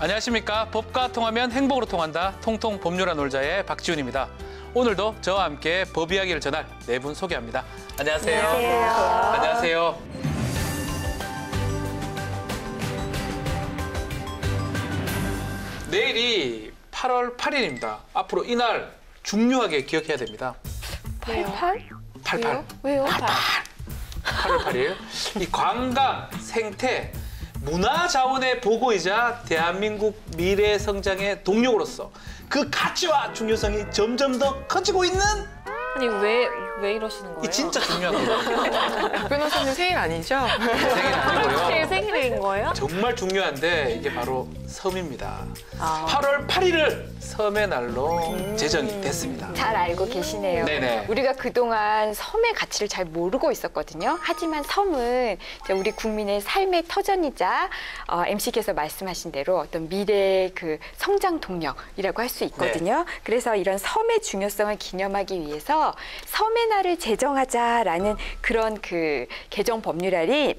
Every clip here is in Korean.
안녕하십니까. 법과 통하면 행복으로 통한다. 통통 법률아 놀자의 박지훈입니다. 오늘도 저와 함께 법 이야기를 전할 네 분 소개합니다. 안녕하세요. 안녕하세요. 안녕하세요. 내일이 8월 8일입니다. 앞으로 이날 중요하게 기억해야 됩니다. 88? 88. 왜요? 8월 8일. 이 관광, 생태, 문화자원의 보고이자 대한민국 미래 성장의 동력으로서 그 가치와 중요성이 점점 더 커지고 있는 아니 왜 이러시는 거예요? 이 진짜 중요한 거예요. 변호사님 생일 아니죠? 생일 아니고요. 제 생일인 거예요? 정말 중요한데 이게 바로 섬입니다. 아. 8월 8일을 섬의 날로 제정이 됐습니다. 잘 알고 계시네요. 네네. 우리가 그동안 섬의 가치를 잘 모르고 있었거든요. 하지만 섬은 이제 우리 국민의 삶의 터전이자 MC께서 말씀하신 대로 어떤 미래의 그 성장 동력이라고 할 수 있거든요. 네. 그래서 이런 섬의 중요성을 기념하기 위해서 섬의 날을 제정하자라는 그런 그 개정 법률안이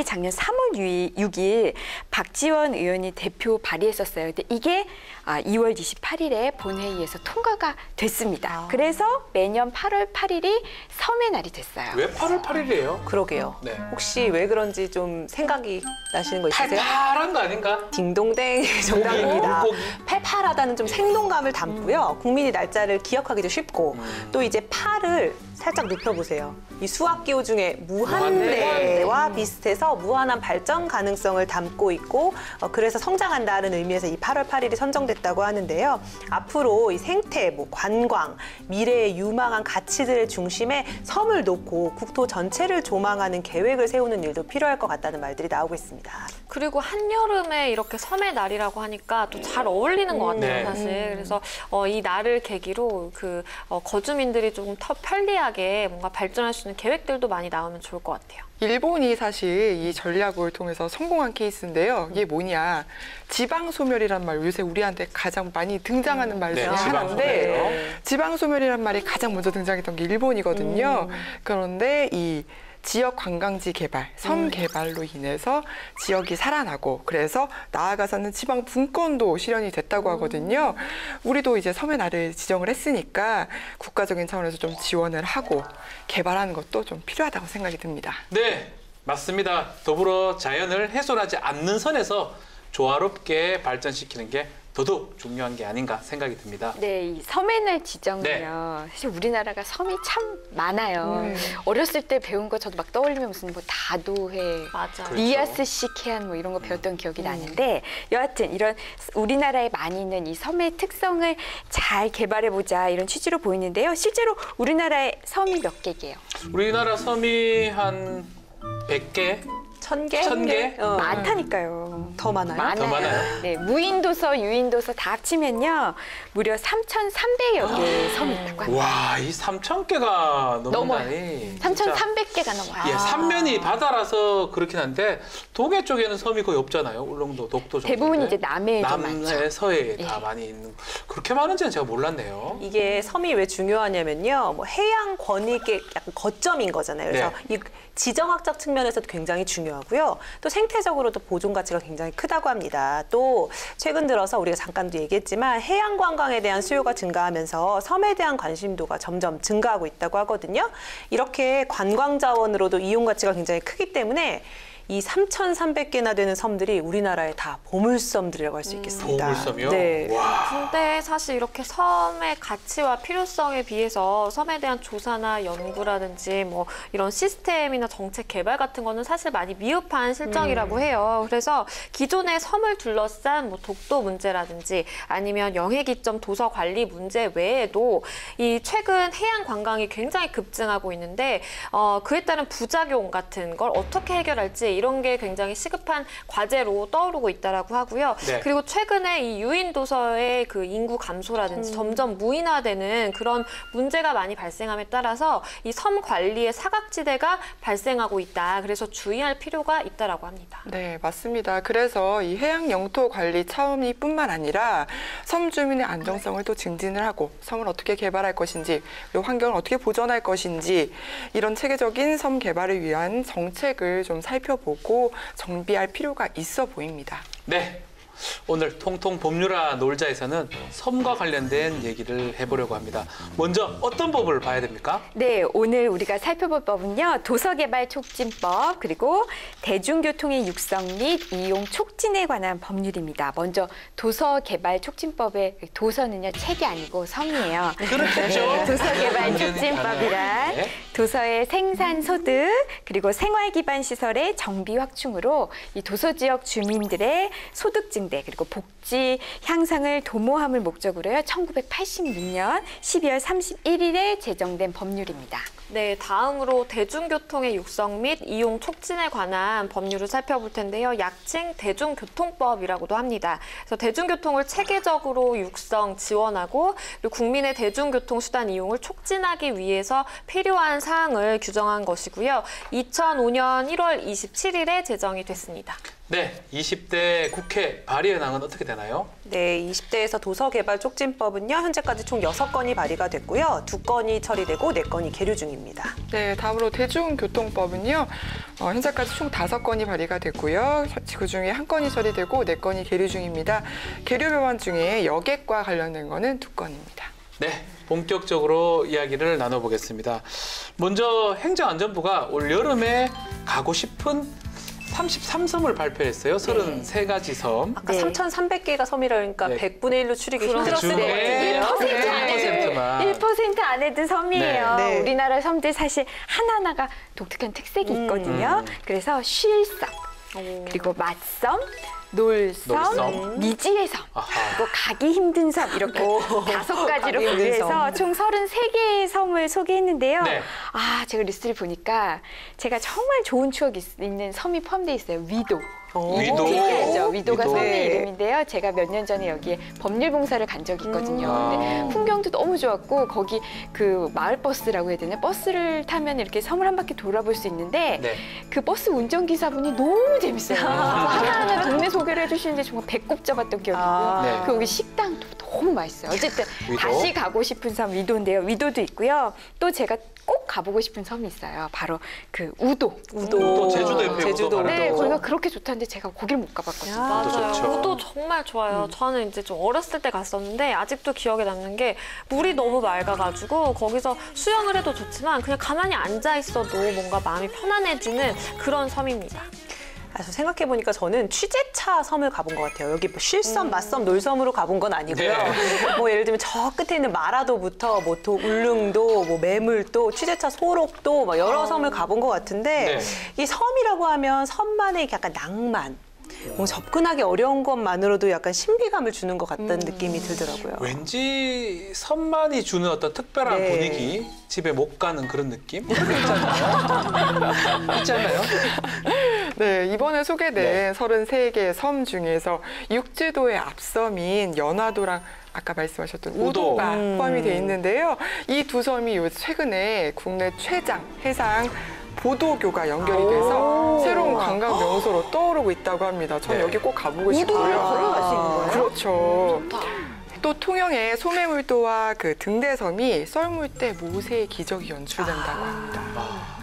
작년 3월 6일 박지원 의원이 대표 발의했었어요. 근데 이게 2월 28일에 본회의에서 통과가 됐습니다. 그래서 매년 8월 8일이 섬의 날이 됐어요. 왜 8월 8일이에요? 그러게요. 네. 혹시 왜 그런지 좀 생각이 나시는 거 있으세요? 팔팔한 거 아닌가? 딩동댕 정답입니다. 물고기. 팔팔하다는 좀 생동감을 담고요. 국민이 날짜를 기억하기도 쉽고 또 이제 팔을 살짝 눕혀보세요. 이 수학기호 중에 무한대와 비슷해서 무한한 발전 가능성을 담고 있고 그래서 성장한다는 의미에서 이 8월 8일이 선정됐다고 하는데요. 앞으로 이 생태, 관광, 미래의 유망한 가치들의 중심에 섬을 놓고 국토 전체를 조망하는 계획을 세우는 일도 필요할 것 같다는 말들이 나오고 있습니다. 그리고 한여름에 이렇게 섬의 날이라고 하니까 또 잘 어울리는 것 같아요, 네. 사실. 그래서 이 날을 계기로 그 거주민들이 조금 더 편리하게 뭔가 발전할 수 있는 계획들도 많이 나오면 좋을 것 같아요. 일본이 사실 이 전략을 통해서 성공한 케이스인데요. 이게 뭐냐. 지방소멸이란 말, 요새 우리한테 가장 많이 등장하는 말 중에 네, 하나인데 지방소멸이란 말이 가장 먼저 등장했던 게 일본이거든요. 그런데 이 지역 관광지 개발, 섬 개발로 인해서 지역이 살아나고 그래서 나아가서는 지방 분권도 실현이 됐다고 하거든요. 우리도 이제 섬의 날을 지정을 했으니까 국가적인 차원에서 좀 지원을 하고 개발하는 것도 좀 필요하다고 생각이 듭니다. 네, 맞습니다. 더불어 자연을 훼손하지 않는 선에서 조화롭게 발전시키는 게 더더욱 중요한 게 아닌가 생각이 듭니다. 네, 이 섬의 날 지정은요. 네. 사실 우리나라가 섬이 참 많아요. 어렸을 때 배운 거 저도 막 떠올리면 무슨 뭐 다도해, 맞아요. 그렇죠. 리아스 시케안 뭐 이런 거 배웠던 기억이 나는데 여하튼 이런 우리나라에 많이 있는 이 섬의 특성을 잘 개발해보자 이런 취지로 보이는데요. 실제로 우리나라의 섬이 몇 개게요? 우리나라 섬이 한 100개? 1000개? 1000개? 많다니까요. 더 많아요? 더 많아요? 네, 무인도서, 유인도서 다 합치면요. 무려 3,300여 개의 섬이 있다고 합니다. 와, 이 3,000개가 넘는다니. 3,300개가 넘어요. 예, 삼면이 바다라서 그렇긴 한데 동해 쪽에는 섬이 거의 없잖아요. 울릉도, 독도 정도. 대부분 이제 남해에 좀 많죠. 남해, 서해에 다 예. 많이 있는. 그렇게 많은지는 제가 몰랐네요. 이게 섬이 왜 중요하냐면요. 뭐 해양 권익의 약간 거점인 거잖아요. 그래서 네. 이 지정학적 측면에서도 굉장히 중요하고요. 또 생태적으로도 보존 가치가 굉장히 크다고 합니다. 또 최근 들어서 우리가 잠깐도 얘기했지만 해양 관광에 대한 수요가 증가하면서 섬에 대한 관심도가 점점 증가하고 있다고 하거든요. 이렇게 관광 자원으로도 이용 가치가 굉장히 크기 때문에 이 3,300개나 되는 섬들이 우리나라의 다 보물섬들이라고 할 수 있겠습니다. 보물섬이요? 네. 와. 근데 사실 이렇게 섬의 가치와 필요성에 비해서 섬에 대한 조사나 연구라든지 뭐 이런 시스템이나 정책 개발 같은 거는 사실 많이 미흡한 실정이라고 해요. 그래서 기존의 섬을 둘러싼 뭐 독도 문제라든지 아니면 영해기점 도서 관리 문제 외에도 이 최근 해양 관광이 굉장히 급증하고 있는데 그에 따른 부작용 같은 걸 어떻게 해결할지 이런 게 굉장히 시급한 과제로 떠오르고 있다라고 하고요. 네. 그리고 최근에 이 유인 도서의 그 인구 감소라든지 점점 무인화되는 그런 문제가 많이 발생함에 따라서 이 섬 관리의 사각지대가 발생하고 있다. 그래서 주의할 필요가 있다라고 합니다. 네, 맞습니다. 그래서 이 해양 영토 관리 차원이뿐만 아니라 섬 주민의 안정성을 또 증진을 하고 섬을 어떻게 개발할 것인지, 그리고 환경을 어떻게 보존할 것인지 이런 체계적인 섬 개발을 위한 정책을 좀 살펴보고 정비할 필요가 있어 보입니다. 네. 오늘 통통 법률아 놀자에서는 섬과 관련된 얘기를 해보려고 합니다. 먼저 어떤 법을 봐야 됩니까? 네, 오늘 우리가 살펴볼 법은요. 도서개발 촉진법 그리고 대중교통의 육성 및 이용 촉진에 관한 법률입니다. 먼저 도서개발 촉진법의 도서는요. 책이 아니고 섬이에요. 그렇겠죠. 도서개발 촉진법이란 네. 도서의 생산 소득 그리고 생활 기반 시설의 정비 확충으로 이 도서 지역 주민들의 소득 증대 그리고 복지 향상을 도모함을 목적으로요. 1986년 12월 31일에 제정된 법률입니다. 네, 다음으로 대중교통의 육성 및 이용 촉진에 관한 법률을 살펴볼 텐데요. 약칭 대중교통법이라고도 합니다. 그래서 대중교통을 체계적으로 육성, 지원하고 그리고 국민의 대중교통 수단 이용을 촉진하기 위해서 필요한 사항을 규정한 것이고요. 2005년 1월 27일에 제정이 됐습니다. 네, 20대 국회 발의 현황은 어떻게 되나요? 네, 20대에서 도서개발 촉진법은요. 현재까지 총 6건이 발의가 됐고요. 2건이 처리되고 4건이 계류 중입니다. 네, 다음으로 대중교통법은요. 현재까지 총 5건이 발의가 됐고요. 그중에 1건이 처리되고 4건이 계류 중입니다. 계류 법안 중에 여객과 관련된 거는 2건입니다. 네, 본격적으로 이야기를 나눠보겠습니다. 먼저 행정안전부가 올 여름에 가고 싶은 33섬을 발표했어요. 33가지 섬. 아까 네. 3,300개가 섬이라니까 네. 100분의 1로 추리기 그럼 힘들었을 것 그중에 같은데요. 1% 안에 1%만. 1% 안에 든 섬이에요. 네. 네. 우리나라 섬들 사실 하나하나가 독특한 특색이 있거든요. 그래서 쉴섬, 그리고 맛섬, 놀섬, 놀섬. 미지의 섬, 아하. 그리고 가기 힘든 섬 이렇게 5가지로 가기 힘든 분류해서 섬. 총 33개의 섬을 소개했는데요. 네. 아, 제가 리스트를 보니까 제가 정말 좋은 추억이 있는 섬이 포함되어 있어요. 위도. 위도. 알죠? 위도가 위도. 섬의 네. 이름인데요. 제가 몇 년 전에 여기에 법률 봉사를 간 적이 있거든요. 근데 풍경도 너무 좋았고 거기 그 마을 버스라고 해야 되나? 버스를 타면 이렇게 섬을 한 바퀴 돌아볼 수 있는데 네. 그 버스 운전기사분이 너무 재밌어요. 하나하나 동네 소개를 해주시는데 정말 배꼽 잡았던 기억이 있고요. 네. 그 여기 식당도 너무 맛있어요. 어쨌든 위도. 다시 가고 싶은 섬 위도인데요. 위도도 있고요. 또 제가 꼭 가보고 싶은 섬이 있어요. 바로 그 우도. 또 제주도 옆에 제주도. 우도 네, 말고. 거기가 그렇게 좋다는데 제가 거기를 못 가봤거든요. 맞아요. 좋죠. 우도 정말 좋아요. 저는 이제 좀 어렸을 때 갔었는데 아직도 기억에 남는 게 물이 너무 맑아가지고 거기서 수영을 해도 좋지만 그냥 가만히 앉아 있어도 뭔가 마음이 편안해지는 그런 섬입니다. 그래서 생각해보니까 저는 취재차 섬을 가본 것 같아요. 여기 뭐 쉴섬, 맛섬, 놀섬으로 가본 건 아니고요. 네. 뭐 예를 들면 저 끝에 있는 마라도부터 뭐 울릉도, 뭐 매물도, 취재차 소록도 막 여러 섬을 가본 것 같은데 네. 이 섬이라고 하면 섬만의 약간 낭만, 뭐 접근하기 어려운 것만으로도 약간 신비감을 주는 것 같다는 느낌이 들더라고요. 왠지 섬만이 주는 어떤 특별한 네. 분위기, 집에 못 가는 그런 느낌? 있지 않나요? 있지 않나요? 네, 이번에 소개된 네. 33개의 섬 중에서 육지도의 앞섬인 연화도랑 아까 말씀하셨던 우도. 우도가 포함이 돼 있는데요. 이 두 섬이 요 최근에 국내 최장 해상 보도교가 연결이 돼서 새로운 관광 명소로 떠오르고 있다고 합니다. 전 네. 여기 꼭 가보고 우도를 싶고요. 걸어갈 수 있는 거예요? 그렇죠. 또 통영의 소매물도와 그 등대섬이 썰물 때 모세의 기적이 연출된다고 합니다.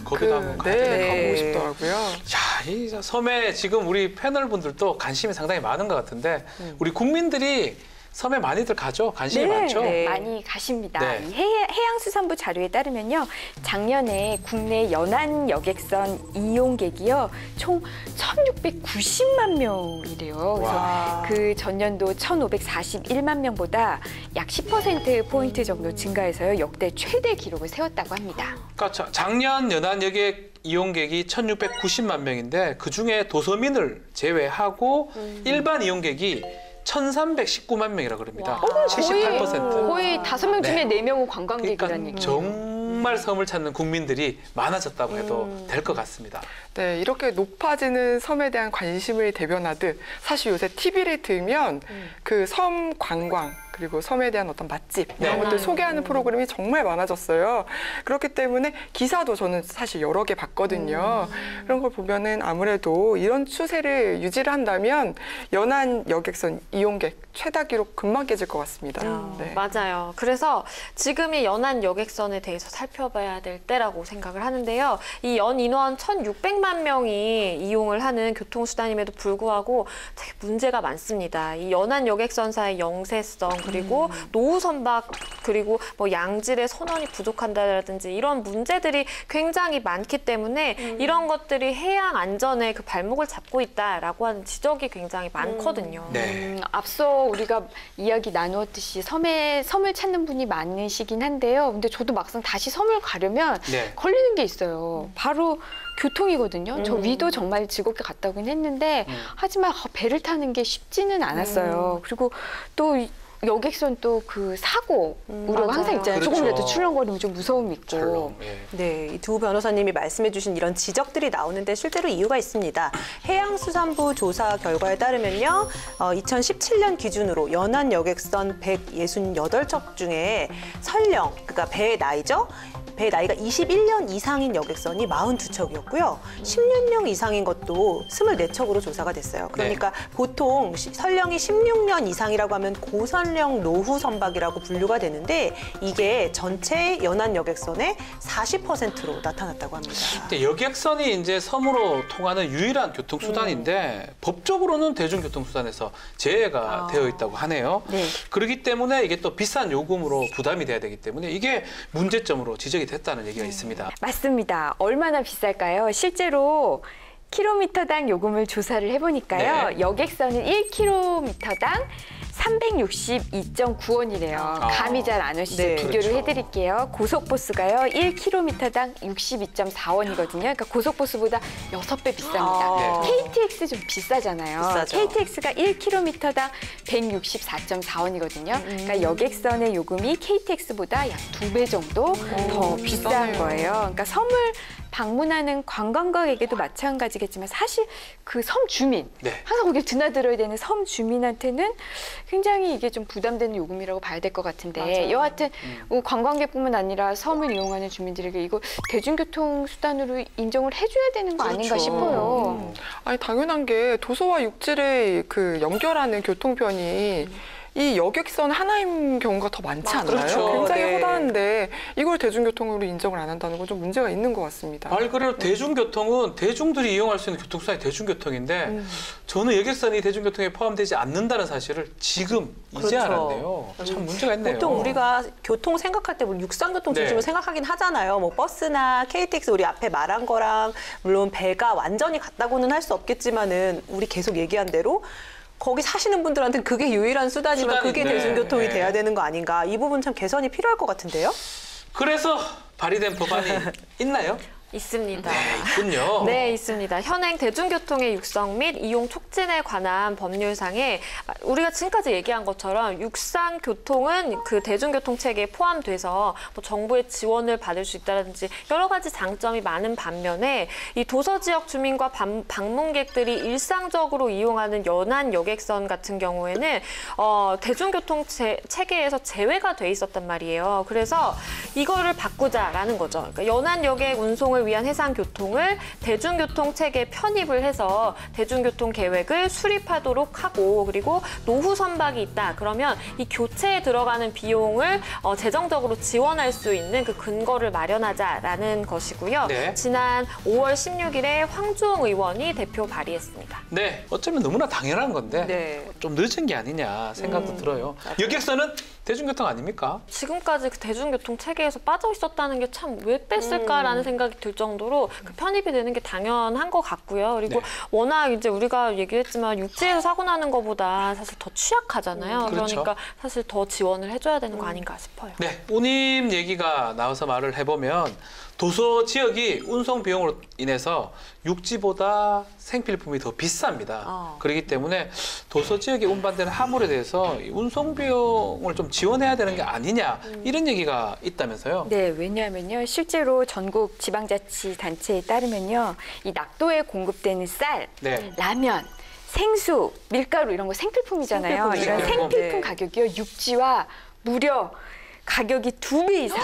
거기도 한번 가야 네, 되겠네요. 가보고 싶더라고요. 자, 이 섬에 지금 우리 패널분들도 관심이 상당히 많은 것 같은데 우리 국민들이 섬에 많이들 가죠? 관심이 많죠? 네. 많이 가십니다. 네. 이 해양수산부 자료에 따르면요. 작년에 국내 연안 여객선 이용객이요. 총 1,690만 명이래요. 그래서 와. 그 전년도 1,541만 명보다 약 10%포인트 정도 증가해서요. 역대 최대 기록을 세웠다고 합니다. 그러니까 작년 연안 여객 이용객이 1,690만 명인데 그중에 도서민을 제외하고 일반 이용객이 1,319만 명이라 그럽니다. 78%. 거의 5명 중에 네. 4명은 관광객이라는 그러니까 얘기예요. 정말 섬을 찾는 국민들이 많아졌다고 해도 될 것 같습니다. 네, 이렇게 높아지는 섬에 대한 관심을 대변하듯 사실 요새 TV를 틀면 그 섬 관광 그리고 섬에 대한 어떤 맛집 이런 네. 것들 소개하는 프로그램이 정말 많아졌어요. 그렇기 때문에 기사도 저는 사실 여러 개 봤거든요. 그런 걸 보면은 아무래도 이런 추세를 유지를 한다면 연안 여객선 이용객 최다 기록 금방 깨질 것 같습니다. 네. 맞아요. 그래서 지금이 연안 여객선에 대해서 살펴봐야 될 때라고 생각을 하는데요. 이 연 인원 1,600만 명이 이용을 하는 교통수단임에도 불구하고 되게 문제가 많습니다. 이 연안 여객선사의 영세성 그리고 노후 선박 그리고 뭐 양질의 선원이 부족한다라든지 이런 문제들이 굉장히 많기 때문에 이런 것들이 해양 안전의 그 발목을 잡고 있다라고 하는 지적이 굉장히 많거든요. 네. 앞서 우리가 이야기 나누었듯이 섬을 찾는 분이 많으시긴 한데요. 근데 저도 막상 다시 섬을 가려면 네. 걸리는 게 있어요. 바로 교통이거든요. 저 위도 정말 즐겁게 갔다 오긴 했는데 하지만 배를 타는 게 쉽지는 않았어요. 그리고 또 여객선 또 그 사고 우려가 맞아요. 항상 있잖아요. 그렇죠. 조금이라도 출렁거리면 좀 무서움이 있고. 철렁. 예. 네, 이 두 변호사님이 말씀해주신 이런 지적들이 나오는데 실제로 이유가 있습니다. 해양수산부 조사 결과에 따르면요, 2017년 기준으로 연안 여객선 168척 중에 설령, 그러니까 배의 나이죠. 배 나이가 21년 이상인 여객선이 42척이었고요. 16명 이상인 것도 24척으로 조사가 됐어요. 그러니까 보통 설령이 16년 이상이라고 하면 고설령 노후 선박이라고 분류가 되는데 이게 전체 연안 여객선의 40%로 나타났다고 합니다. 근데 여객선이 이제 섬으로 통하는 유일한 교통수단인데 법적으로는 대중교통수단에서 제외가 되어 있다고 하네요. 네. 그렇기 때문에 이게 또 비싼 요금으로 부담이 돼야 되기 때문에 이게 문제점으로 지적이 됐다는 얘기가 있습니다. 맞습니다. 얼마나 비쌀까요? 실제로 킬로미터당 요금을 조사를 해보니까요. 네. 여객선은 1킬로미터당 362.9원이래요. 감이 잘 안 오시죠? 네, 비교를 그렇죠. 해드릴게요. 고속버스가요. 1킬로미터당 62.4원이거든요. 그러니까 고속버스보다 6배 비쌉니다. 네. KTX 좀 비싸잖아요. 비싸죠. KTX가 1킬로미터당 164.4원이거든요. 그러니까 여객선의 요금이 KTX보다 약 2배 정도 더 비싼 거예요. 그러니까 섬을 방문하는 관광객에게도 마찬가지겠지만 사실 그 섬 주민, 네. 항상 거기에 드나들어야 되는 섬 주민한테는 굉장히 이게 좀 부담되는 요금이라고 봐야 될 것 같은데 여하튼 관광객뿐만 아니라 섬을 이용하는 주민들에게 이거 대중교통 수단으로 인정을 해줘야 되는 거 아닌가 그렇죠. 싶어요. 아니 당연한 게 도서와 육지를 그 연결하는 교통편이 이 여객선 하나인 경우가 더 많지 않나요? 그렇죠. 굉장히 네. 허다한데 이걸 대중교통으로 인정을 안 한다는 건 좀 문제가 있는 것 같습니다. 말 그대로 대중교통은 대중들이 이용할 수 있는 교통수단이 대중교통인데 저는 여객선이 대중교통에 포함되지 않는다는 사실을 지금 이제 그렇죠. 알았네요. 참 문제가 있네요. 보통 우리가 교통 생각할 때 물론 육상교통 네. 중심으로 생각하긴 하잖아요. 뭐 버스나 KTX 우리 앞에 말한 거랑 물론 배가 완전히 같다고는 할 수 없겠지만은 우리 계속 얘기한 대로 거기 사시는 분들한테는 그게 유일한 수단이면 그게 수단인데. 대중교통이 네. 돼야 되는 거 아닌가. 이 부분 참 개선이 필요할 것 같은데요. 그래서 발의된 법안이 있나요? 있습니다. 네, 있군요. 네, 있습니다. 현행 대중교통의 육성 및 이용 촉진에 관한 법률상에 우리가 지금까지 얘기한 것처럼 육상 교통은 그 대중교통 체계에 포함돼서 뭐 정부의 지원을 받을 수 있다든지 여러 가지 장점이 많은 반면에 이 도서 지역 주민과 방문객들이 일상적으로 이용하는 연안 여객선 같은 경우에는 대중교통 체계에서 제외가 돼 있었단 말이에요. 그래서 이거를 바꾸자라는 거죠. 그러니까 연안 여객 운송을 위한 해상 교통을 대중교통 체계에 편입을 해서 대중교통 계획을 수립하도록 하고 그리고 노후 선박이 있다. 그러면 이 교체에 들어가는 비용을 재정적으로 지원할 수 있는 그 근거를 마련하자라는 것이고요. 네. 지난 5월 16일에 황주홍 의원이 대표 발의했습니다. 네, 어쩌면 너무나 당연한 건데 네. 좀 늦은 게 아니냐 생각도 들어요. 여객선은 대중교통 아닙니까? 지금까지 그 대중교통 체계에서 빠져 있었다는 게 참 왜 뺐을까라는 생각이 들 정도로 그 편입이 되는 게 당연한 것 같고요. 그리고 네. 워낙 이제 우리가 얘기했지만 육지에서 사고 나는 것보다 사실 더 취약하잖아요. 그렇죠. 그러니까 사실 더 지원을 해줘야 되는 거 아닌가 싶어요. 네, 운임 얘기가 나와서 말을 해보면 도서 지역이 운송 비용으로 인해서 육지보다 생필품이 더 비쌉니다. 그렇기 때문에 도서 지역에 운반되는 화물에 대해서 이 운송 비용을 좀 지원해야 되는 게 아니냐 이런 얘기가 있다면서요. 네, 왜냐하면요. 실제로 전국 지방자치단체에 따르면요. 이 낙도에 공급되는 쌀, 네. 라면, 생수, 밀가루 이런 거 생필품이잖아요. 생필품이죠. 이런 생필품 네. 가격이요. 육지와 무려 가격이 2배 이상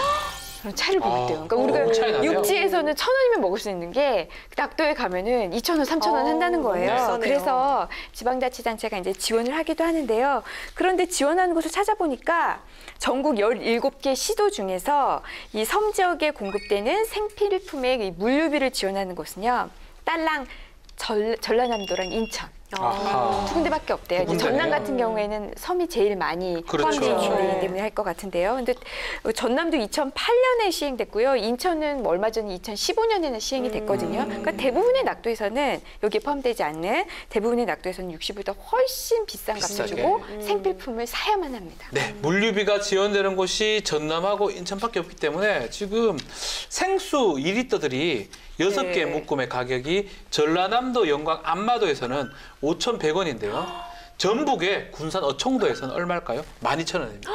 차이를 보고 있대요. 그러니까 우리가 차이 나네요. 육지에서는 1,000원이면 먹을 수 있는 게 낙도에 가면은 2,000원, 3,000원 한다는 거예요. 비싸네요. 그래서 지방자치단체가 이제 지원을 하기도 하는데요. 그런데 지원하는 곳을 찾아보니까 전국 17개 시도 중에서 이 섬 지역에 공급되는 생필품의 이 물류비를 지원하는 곳은요. 딸랑 전라남도랑 인천. 아하. 두 군데밖에 없대요. 두 이제 전남 군데네요. 같은 경우에는 섬이 제일 많이 그렇죠. 포함되기 때문에 할 것 같은데요. 근데 전남도 2008년에 시행됐고요. 인천은 뭐 얼마 전에 2015년에는 시행이 됐거든요. 그러니까 대부분의 낙도에서는 여기에 포함되지 않는 대부분의 낙도에서는 육시보다 훨씬 비싼 값을 비싸게. 주고 생필품을 사야만 합니다. 네, 물류비가 지원되는 곳이 전남하고 인천밖에 없기 때문에 지금 생수 2리터들이 6개 네. 묶음의 가격이 전라남도 영광 안마도에서는 5,100원인데요. 전북의 군산 어청도에서는 얼마일까요? 12,000원입니다.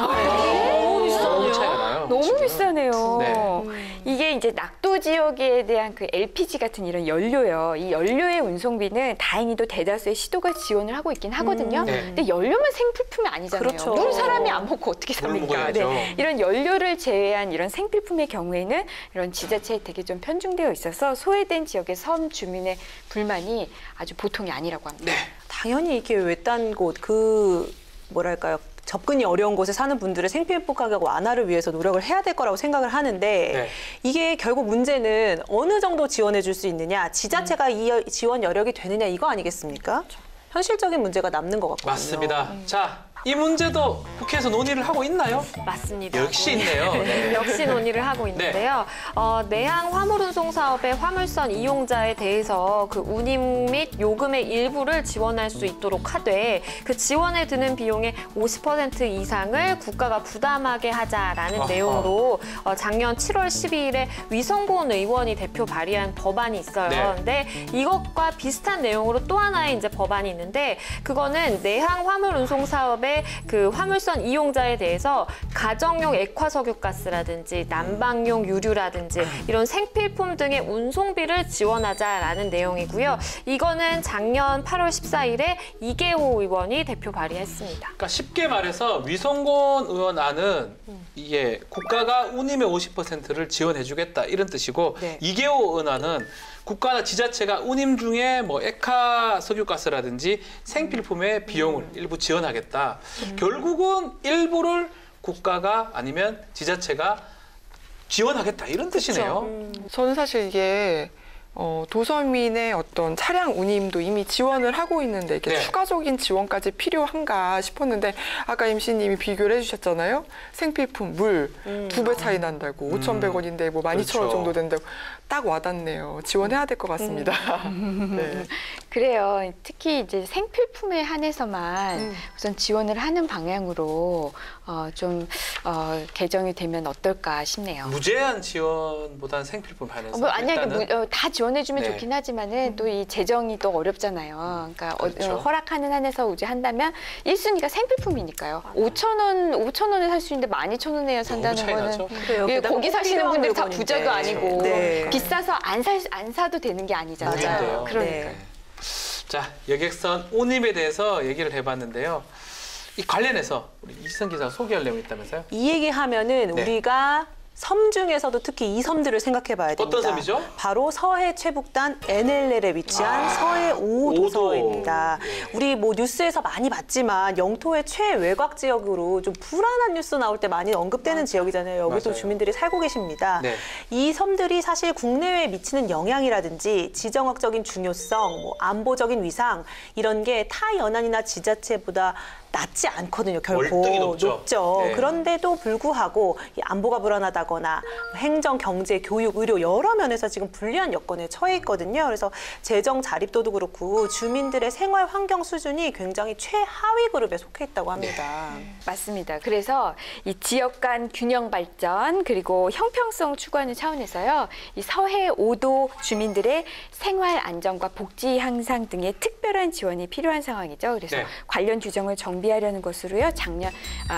너무 차이가 나요. 너무 지금. 비싸네요. 네. 이게 이제 낙도 지역에 대한 그 LPG 같은 이런 연료요. 이 연료의 운송비는 다행히도 대다수의 시도가 지원을 하고 있긴 하거든요. 네. 근데 연료만 생필품이 아니잖아요. 그렇죠. 물 사람이 안 먹고 어떻게 물 삽니까? 먹어야죠. 이런 연료를 제외한 이런 생필품의 경우에는 이런 지자체 혜택이 좀 편중되어 있어서 소외된 지역의 섬 주민의 불만이 아주 보통이 아니라고 합니다. 네. 당연히 이게 외딴 곳, 뭐랄까요. 접근이 어려운 곳에 사는 분들의 생필품 가격 완화를 위해서 노력을 해야 될 거라고 생각을 하는데 네. 이게 결국 문제는 어느 정도 지원해 줄 수 있느냐, 지자체가 이 지원 여력이 되느냐 이거 아니겠습니까? 현실적인 문제가 남는 것 같거든요. 맞습니다. 자, 이 문제도 국회에서 논의를 하고 있나요? 맞습니다. 역시 있네요. 네. 역시 논의를 하고 있는데요. 내항 화물운송 사업의 화물선 이용자에 대해서 그 운임 및 요금의 일부를 지원할 수 있도록 하되 그 지원에 드는 비용의 50% 이상을 국가가 부담하게 하자라는 아하. 내용으로 작년 7월 12일에 위성곤 의원이 대표 발의한 법안이 있어요. 네. 근데 이것과 비슷한 내용으로 또 하나의 이제 법안이 있는데 그거는 내항 화물운송 사업의 그 화물선 이용자에 대해서 가정용 액화석유가스라든지 난방용 유류라든지 이런 생필품 등의 운송비를 지원하자라는 내용이고요. 이거는 작년 8월 14일에 이계호 의원이 대표 발의했습니다. 그러니까 쉽게 말해서 위성곤 의원 안은 이게 국가가 운임의 50%를 지원해주겠다 이런 뜻이고 네. 이계호 의원은 국가나 지자체가 운임 중에 뭐 액화 석유가스라든지 생필품의 비용을 일부 지원하겠다. 결국은 일부를 국가가 아니면 지자체가 지원하겠다 이런 뜻이네요. 저는 사실 이게 도서민의 어떤 차량 운임도 이미 지원을 하고 있는데 이게 네. 추가적인 지원까지 필요한가 싶었는데 아까 임시님이 비교를 해주셨잖아요. 생필품, 물 2배 차이 난다고 5,100원인데 뭐 12,000원 그렇죠. 정도 된다고 딱 와닿네요. 지원해야 될 것 같습니다. 네. 그래요. 특히 이제 생필품에 한해서만 우선 지원을 하는 방향으로 개정이 되면 어떨까 싶네요. 무제한 지원보다는 생필품 반해서 뭐 만약에 일단은 다 지원해주면 네. 좋긴 하지만은 또 이 재정이 또 어렵잖아요. 그러니까 그렇죠. 허락하는 한에서 우지한다면 1순위가 생필품이니까요. 5,000원에 살 수 있는데 12,000원에 산다는 차이 거는 나죠. 그래요. 예, 게다가 거기 꼭 사시는 필요한 분들이 다 물건인데. 부자도 아니고 네. 비싸서 안 사도 되는 게 아니잖아요. 맞아요. 그러니까. 네. 자, 여객선 운임에 대해서 얘기를 해봤는데요. 이 관련해서 우리 이지선 기자가 소개할 내용이 있다면서요? 이 얘기하면은 네. 우리가 섬 중에서도 특히 이 섬들을 생각해 봐야 됩니다. 어떤 섬이죠? 바로 서해 최북단 NLL에 위치한 서해 5도서입니다. 우리 뭐 뉴스에서 많이 봤지만 영토의 최외곽 지역으로 좀 불안한 뉴스 나올 때 많이 언급되는 지역이잖아요. 여기도 맞아요. 주민들이 살고 계십니다. 네. 이 섬들이 사실 국내외에 미치는 영향이라든지 지정학적인 중요성, 뭐 안보적인 위상 이런 게 타 연안이나 지자체보다 낮지 않거든요. 결코 월등히 높죠. 네. 그런데도 불구하고 이 안보가 불안하다거나 행정, 경제, 교육, 의료 여러 면에서 지금 불리한 여건에 처해 있거든요. 그래서 재정 자립도도 그렇고 주민들의 생활 환경 수준이 굉장히 최하위 그룹에 속해 있다고 합니다. 맞습니다. 그래서 이 지역 간 균형 발전 그리고 형평성 추구하는 차원에서요. 이 서해 5도 주민들의 생활 안정과 복지 향상 등의 특별한 지원이 필요한 상황이죠. 그래서 네. 관련 규정을 정비 정비하려는 것으로요.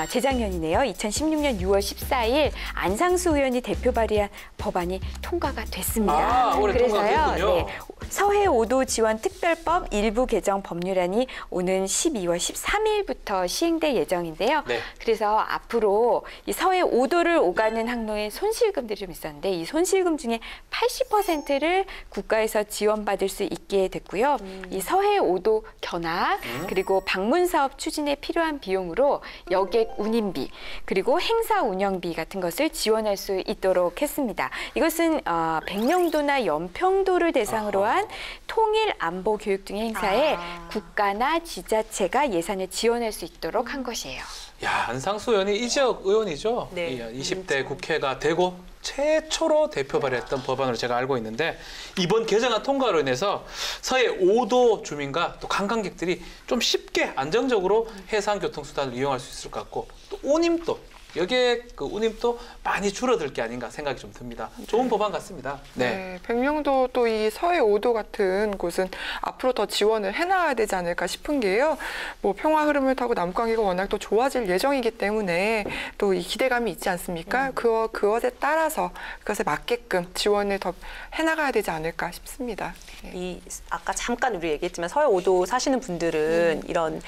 재작년이네요. 2016년 6월 14일 안상수 의원이 대표 발의한 법안이 통과가 됐습니다. 올해 통과됐군요. 네, 서해 5도 지원 특별법 일부 개정 법률안이 오는 12월 13일부터 시행될 예정인데요. 네. 그래서 앞으로 이 서해 5도를 오가는 항로에 손실금들이 좀 있었는데 이 손실금 중에 80%를 국가에서 지원받을 수 있게 됐고요. 이 서해 5도 견학 그리고 방문 사업 추진에 필요한 비용으로 여객 운임비 그리고 행사 운영비 같은 것을 지원할 수 있도록 했습니다. 이것은 백령도나 연평도를 대상으로 한 통일 안보 교육 등의 행사에 국가나 지자체가 예산을 지원할 수 있도록 한 것이에요. 야, 안상수 의원이 이 지역 의원이죠. 네. 이 20대 국회가 되고 최초로 대표 발의했던 법안으로 제가 알고 있는데 이번 개정안 통과로 인해서 서해 5도 주민과 또 관광객들이 좀 쉽게 안정적으로 해상 교통수단을 이용할 수 있을 것 같고 또 운임도 여기에 그 운임도 많이 줄어들 게 아닌가 생각이 좀 듭니다. 좋은 법안 같습니다. 네. 백령도 또 이 서해 5도 같은 곳은 앞으로 더 지원을 해나가야 되지 않을까 싶은 게요. 뭐 평화 흐름을 타고 남관계가 워낙 또 좋아질 예정이기 때문에 또 이 기대감이 있지 않습니까? 그것에 따라서 그것에 맞게끔 지원을 더 해나가야 되지 않을까 싶습니다. 이 아까 잠깐 우리 얘기했지만 서해 5도 사시는 분들은 이런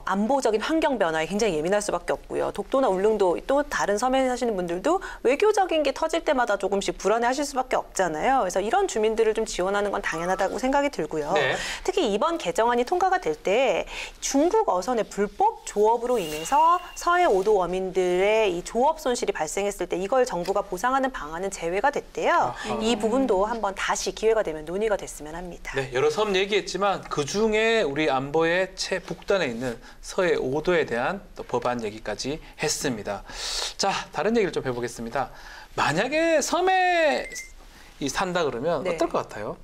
안보적인 환경 변화에 굉장히 예민할 수밖에 없고요. 독도나 울릉도 또 다른 섬에 사시는 분들도 외교적인 게 터질 때마다 조금씩 불안해하실 수밖에 없잖아요. 그래서 이런 주민들을 좀 지원하는 건 당연하다고 생각이 들고요. 네. 특히 이번 개정안이 통과가 될 때 중국 어선의 불법 조업으로 인해서 서해 5도 어민들의 이 조업 손실이 발생했을 때 이걸 정부가 보상하는 방안은 제외가 됐대요. 이 부분도 한번 다시 기회가 되면 논의가 됐으면 합니다. 네, 여러 섬 얘기했지만 그중에 우리 안보의 최북단에 있는 서해 5도에 대한 또 법안 얘기까지 했습니다. 자, 다른 얘기를 좀 해보겠습니다. 만약에 섬에 산다 그러면 네. 어떨 것 같아요?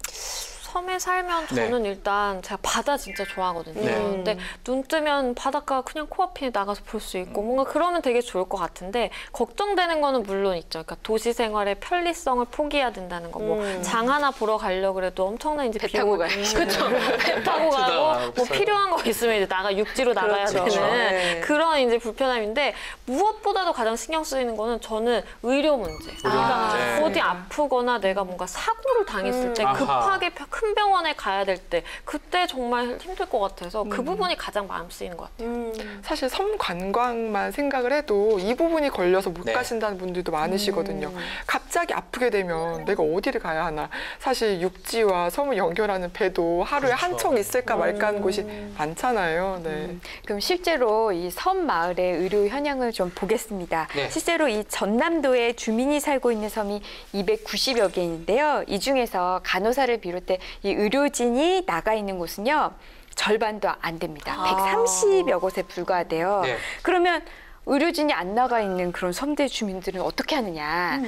섬에 살면 저는 일단 제가 바다 진짜 좋아하거든요. 네. 근데 눈 뜨면 바닷가 그냥 코앞에 나가서 볼 수 있고 뭔가 그러면 되게 좋을 것 같은데 걱정되는 거는 물론 있죠. 그러니까 도시 생활의 편리성을 포기해야 된다는 거. 뭐 장 하나 보러 가려고 그래도 엄청난 이제 배 타고 비용을 가야지. 그렇죠. 배 타고 가고 뭐 필요한 거 있으면 이제 육지로 나가야 그렇죠. 되는 네. 그런 이제 불편함인데 무엇보다도 가장 신경 쓰이는 거는 저는 의료 문제. 그러니까 문제. 어디 아프거나 내가 뭔가 사고를 당했을 때 아하. 급하게 큰 병원에 가야 될 때 그때 정말 힘들 것 같아서 그 부분이 가장 마음 쓰이는 것 같아요. 사실 섬 관광만 생각을 해도 이 부분이 걸려서 못 네. 가신다는 분들도 많으시거든요. 갑자기 아프게 되면 내가 어디를 가야 하나. 사실 육지와 섬을 연결하는 배도 하루에 그렇죠. 한 척 있을까 말까 하는 곳이 많잖아요. 네. 그럼 실제로 이 섬 마을의 의료 현황을 좀 보겠습니다. 네. 실제로 이 전남도에 주민이 살고 있는 섬이 290여 개인데요. 이 중에서 간호사를 비롯해 이 의료진이 나가 있는 곳은요. 절반도 안 됩니다. 130여 곳에 불과하대요. 네. 그러면 의료진이 안 나가 있는 그런 섬대 주민들은 어떻게 하느냐.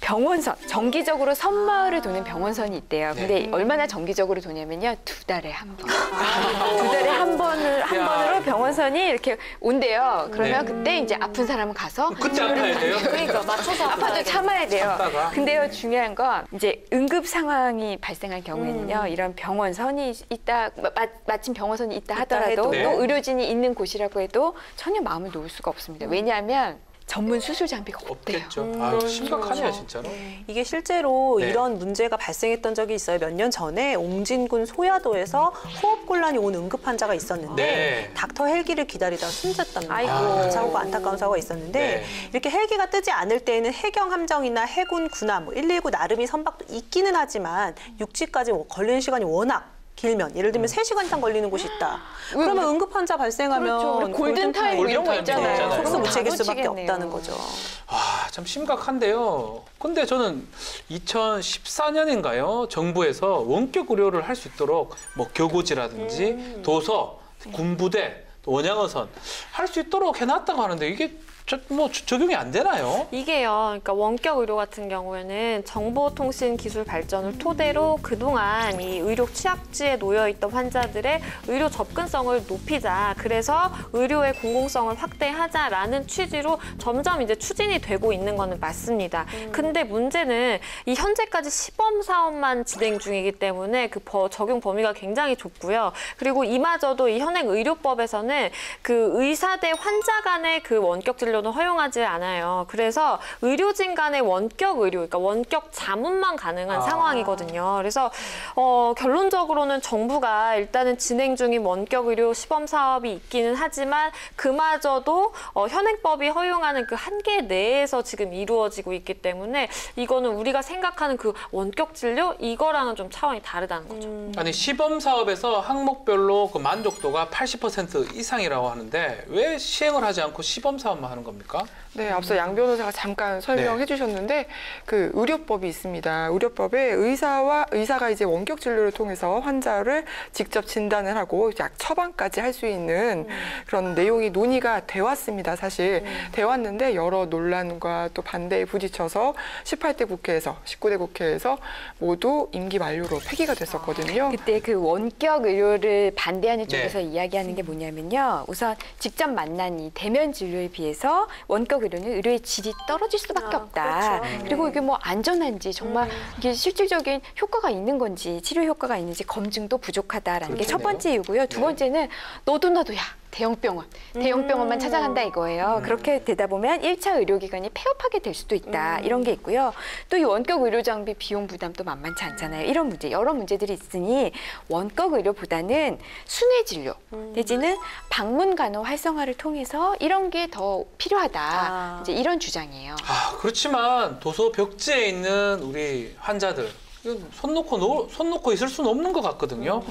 병원선, 정기적으로 섬마을을 도는 병원선이 있대요. 근데 얼마나 정기적으로 도냐면요. 2달에 한 번. 2달에 한 번으로 병원선이 이렇게 온대요. 그러면 네. 그때 이제 아픈 사람은 가서 그때 아파야 돼요? 그러니까 맞춰서 아파도 참아야 돼요. 참다가. 근데요, 중요한 건 이제 응급 상황이 발생할 경우에는요, 이런 병원선이 있다, 마침 병원선이 있다 하더라도 해도. 네. 또 의료진이 있는 곳이라고 해도 전혀 마음을 놓을 수가 없습니다. 왜냐하면 전문 수술 장비가 없대요. 없겠죠. 아, 심각하네요, 진짜로. 이게 실제로 네. 이런 문제가 발생했던 적이 있어요. 몇 년 전에 옹진군 소야도에서 호흡곤란이 온 응급 환자가 있었는데 네. 닥터 헬기를 기다리다가 숨졌답니다. 아이고. 사고가 안타까운 사고가 있었는데 네. 이렇게 헬기가 뜨지 않을 때에는 해경 함정이나 해군 군함, 119 나름이 선박도 있기는 하지만 육지까지 걸리는 시간이 워낙 길면 예를 들면 3시간 이상 걸리는 곳이 있다. 그러면 응급 환자 발생하면 그렇죠. 우리 골든타임 골든타임 이런 거 있잖아요. 있잖아요. 속수무책일 다 수밖에 놓치겠네요. 없다는 거죠. 아, 참 심각한데요. 근데 저는 2014년인가요? 정부에서 원격 의료를 할 수 있도록 뭐 교구지라든지 도서, 군부대, 또 원양어선 할 수 있도록 해놨다고 하는데 이게 적용이 안 되나요? 이게요, 그러니까 원격 의료 같은 경우에는 정보통신 기술 발전을 토대로 그동안 이 의료 취약지에 놓여 있던 환자들의 의료 접근성을 높이자, 그래서 의료의 공공성을 확대하자라는 취지로 점점 이제 추진이 되고 있는 거는 맞습니다. 근데 문제는 이 현재까지 시범 사업만 진행 중이기 때문에 그 적용 범위가 굉장히 좁고요. 그리고 이마저도 이 현행 의료법에서는 그 의사 대 환자 간의 그 원격 진료는 허용하지 않아요. 그래서 의료진 간의 원격 의료, 그러니까 원격 자문만 가능한 상황이거든요. 그래서 결론적으로는 정부가 일단은 진행 중인 원격 의료 시범 사업이 있기는 하지만 그마저도 현행법이 허용하는 그 한계 내에서 지금 이루어지고 있기 때문에 이거는 우리가 생각하는 그 원격 진료 이거랑은 좀 차원이 다르다는 거죠. 아니 시범 사업에서 항목별로 그 만족도가 80% 이상이라고 하는데 왜 시행을 하지 않고 시범 사업만 하는 겁니까? 네, 앞서 양 변호사가 잠깐 설명해 주셨는데 그 의료법이 있습니다. 의료법에 의사가 이제 원격 진료를 통해서 환자를 직접 진단을 하고 약 처방까지 할 수 있는 그런 내용이 논의가 돼 왔습니다. 사실 돼 왔는데 여러 논란과 또 반대에 부딪혀서 18대 국회에서 19대 국회에서 모두 임기 만료로 폐기가 됐었거든요. 그때 그 원격 의료를 반대하는 쪽에서 네. 이야기하는 게 뭐냐면요. 우선 직접 만난 이 대면 진료에 비해서 원격 의료는 의료의 질이 떨어질 수밖에 없다. 그렇죠. 그리고 이게 뭐 안전한지 정말 이게 실질적인 효과가 있는 건지 치료 효과가 있는지 검증도 부족하다라는 게 첫 번째 이유고요. 두 번째는 너도 나도 야. 대형병원만 찾아간다 이거예요. 그렇게 되다 보면 1차 의료기관이 폐업하게 될 수도 있다. 이런 게 있고요. 또 이 원격 의료 장비 비용 부담도 만만치 않잖아요. 이런 문제, 여러 문제들이 있으니 원격 의료보다는 순회 진료 내지는 방문 간호 활성화를 통해서 이런 게 더 필요하다. 이제 이런 주장이에요. 그렇지만 도서 벽지에 있는 우리 환자들 손 놓고 있을 수는 없는 것 같거든요.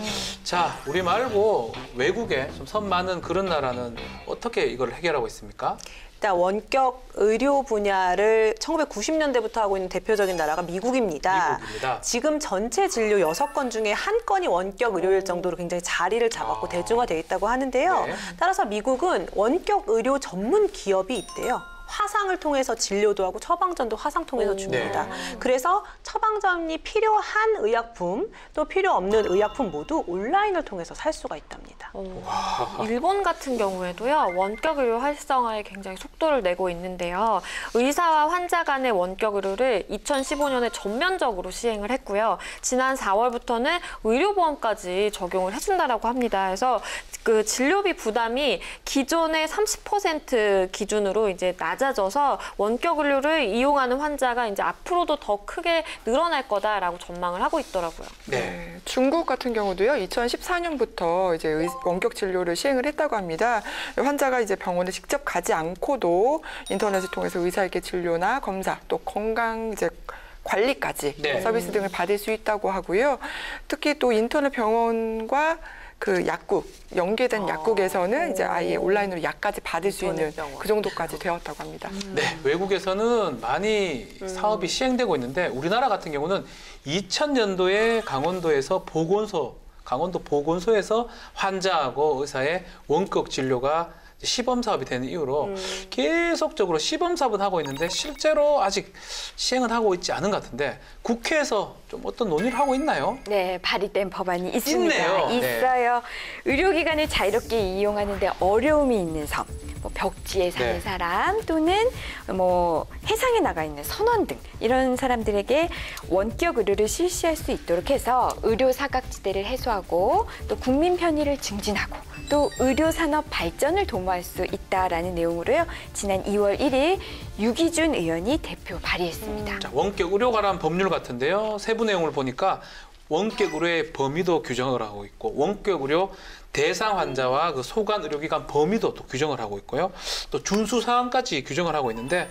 자, 우리 말고 외국에 좀 선 많은 그런 나라는 어떻게 이걸 해결하고 있습니까? 일단 원격 의료 분야를 1990년대부터 하고 있는 대표적인 나라가 미국입니다. 미국입니다. 지금 전체 진료 6건 중에 한 건이 원격 의료일 정도로 굉장히 자리를 잡았고 대중화돼 있다고 하는데요. 네. 따라서 미국은 원격 의료 전문 기업이 있대요. 화상을 통해서 진료도 하고 처방전도 화상 통해서 줍니다. 그래서 처방전이 필요한 의약품 또 필요 없는 의약품 모두 온라인을 통해서 살 수가 있답니다. 일본 같은 경우에도요, 원격 의료 활성화에 굉장히 속도를 내고 있는데요. 의사와 환자 간의 원격 의료를 2015년에 전면적으로 시행을 했고요. 지난 4월부터는 의료보험까지 적용을 해준다라고 합니다. 그래서 그 진료비 부담이 기존의 30% 기준으로 이제 낮아져서 원격 의료를 이용하는 환자가 이제 앞으로도 더 크게 늘어날 거다라고 전망을 하고 있더라고요. 네, 중국 같은 경우도요. 2014년부터 이제 원격 진료를 시행을 했다고 합니다. 환자가 이제 병원에 직접 가지 않고도 인터넷을 통해서 의사에게 진료나 검사, 또 건강 이제 관리까지 서비스 등을 받을 수 있다고 하고요. 특히 또 인터넷 병원과 그 약국, 연계된 약국에서는 이제 아예 온라인으로 약까지 받을 수 있는 그 정도까지 되었다고 합니다. 네, 외국에서는 많이 사업이 시행되고 있는데 우리나라 같은 경우는 2000년도에 강원도에서 강원도 보건소에서 환자하고 의사의 원격 진료가 시범 사업이 되는 이후로 계속적으로 시범 사업은 하고 있는데 실제로 아직 시행은 하고 있지 않은 것 같은데 국회에서 좀 어떤 논의를 하고 있나요? 네, 발의된 법안이 있습니다. 있네요. 있어요. 의료기관을 자유롭게 이용하는데 어려움이 있는 섬, 뭐 벽지에 사는 사람 또는 뭐 해상에 나가 있는 선원 등 이런 사람들에게 원격 의료를 실시할 수 있도록 해서 의료 사각지대를 해소하고 또 국민 편의를 증진하고 또 의료 산업 발전을 도모할 수 있다라는 내용으로요. 지난 2월 1일 유기준 의원이 대표 발의했습니다. 자, 원격 의료 관한 법률 같은데요. 세부 내용을 보니까 원격 의료의 범위도 규정을 하고 있고 원격 의료 대상 환자와 그 소관 의료기관 범위도 또 규정을 하고 있고요. 또 준수 사항까지 규정을 하고 있는데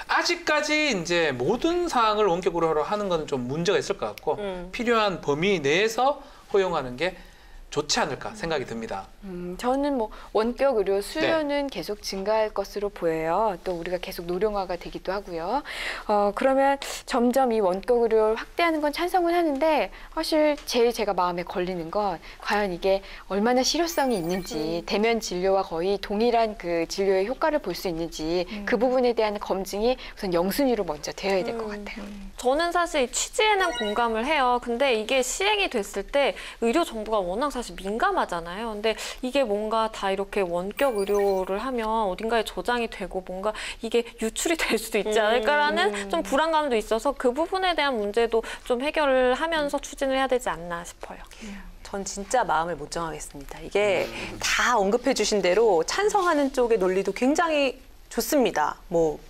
아직까지 이제 모든 사항을 원격 의료로 하는 건 좀 문제가 있을 것 같고 필요한 범위 내에서 허용하는 게 좋지 않을까 생각이 듭니다. 저는 뭐 원격 의료 수요는 계속 증가할 것으로 보여요. 또 우리가 계속 노령화가 되기도 하고요. 그러면 점점 이 원격 의료를 확대하는 건 찬성은 하는데 사실 제일 제가 마음에 걸리는 건 과연 이게 얼마나 실효성이 있는지 대면 진료와 거의 동일한 그 진료의 효과를 볼 수 있는지 그 부분에 대한 검증이 우선 영순위로 먼저 되어야 될 것 같아요. 저는 사실 이 취지에는 공감을 해요. 근데 이게 시행이 됐을 때 의료 정보가 워낙 사실 민감하잖아요. 근데 이게 뭔가 다 이렇게 원격 의료를 하면 어딘가에 저장이 되고 뭔가 이게 유출이 될 수도 있지 않을까라는 좀 불안감도 있어서 그 부분에 대한 문제도 좀 해결을 하면서 추진을 해야 되지 않나 싶어요. 전 진짜 마음을 못 정하겠습니다. 이게 다 언급해 주신 대로 찬성하는 쪽의 논리도 굉장히 좋습니다. 뭐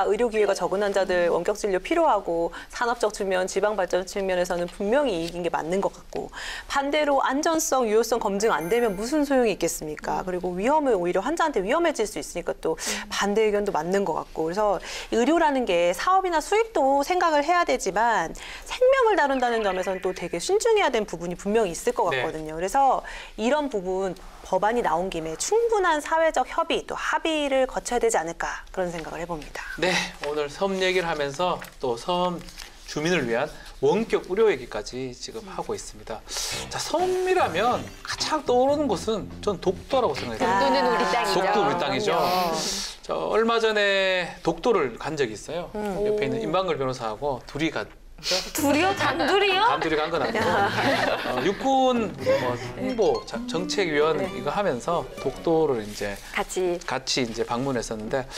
의료 기회가 적은 환자들 원격 진료 필요하고 산업적 측면, 지방 발전 측면에서는 분명히 이익인 게 맞는 것 같고 반대로 안전성, 유효성 검증 안 되면 무슨 소용이 있겠습니까? 그리고 위험을 오히려 환자한테 위험해질 수 있으니까 또 반대 의견도 맞는 것 같고 그래서 의료라는 게 사업이나 수익도 생각을 해야 되지만 생명을 다룬다는 점에서는 또 되게 신중해야 되는 부분이 분명히 있을 것 같거든요. 그래서 이런 부분 법안이 나온 김에 충분한 사회적 협의 또 합의를 거쳐야 되지 않을까 그런 생각을 해봅니다. 네, 오늘 섬 얘기를 하면서 또 섬 주민을 위한 원격 의료 얘기까지 지금 하고 있습니다. 자, 섬이라면 가장 떠오르는 곳은 전 독도라고 생각해요. 독도는 우리 땅이죠. 독도 우리 땅이죠. 저 얼마 전에 독도를 간 적이 있어요. 옆에 있는 임방글 변호사하고 둘이 둘이요? 단둘이요? 단둘이 간 건 아니고 육군 홍보 정책위원 이거 하면서 독도를 이제 같이 이제 방문했었는데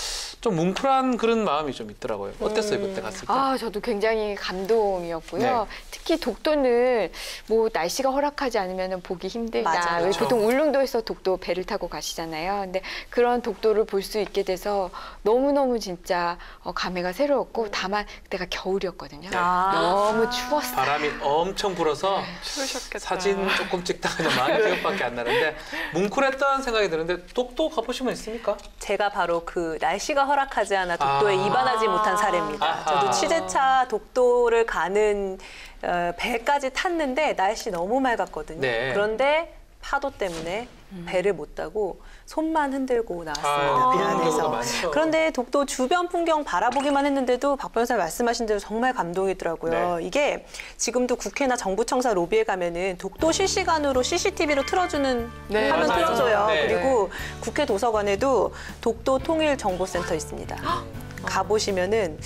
좀 뭉클한 그런 마음이 좀 있더라고요. 어땠어요 그때 갔을 때? 저도 굉장히 감동이었고요. 네. 특히 독도는 뭐 날씨가 허락하지 않으면 보기 힘들다. 맞아요. 왜 그렇죠. 보통 울릉도에서 독도 배를 타고 가시잖아요. 근데 그런 독도를 볼 수 있게 돼서 너무너무 진짜 감회가 새로웠고 다만 그때가 겨울이었거든요. 너무 추웠어요. 바람이 엄청 불어서 추우셨겠다. 사진 조금 찍다가 그냥 많은 기억밖에 안 나는데 뭉클했다는 생각이 드는데 독도 가보신 분 있습니까? 제가 바로 그 날씨가 허락하지 않아 독도에 입안하지 못한 사례입니다. 아하. 저도 취재차 독도를 가는 배까지 탔는데 날씨 너무 맑았거든요. 네. 그런데 파도 때문에 배를 못 타고 손만 흔들고 나왔습니다. 배 그런 경우가 안에서. 많죠. 그런데 독도 주변 풍경 바라보기만 했는데도 박 변호사님 말씀하신 대로 정말 감동이더라고요. 네. 이게 지금도 국회나 정부청사 로비에 가면은 독도 실시간으로 CCTV로 틀어주는 네, 화면 맞아요. 틀어줘요. 네. 그리고 국회 도서관에도 독도 통일정보센터 있습니다. 가보시면은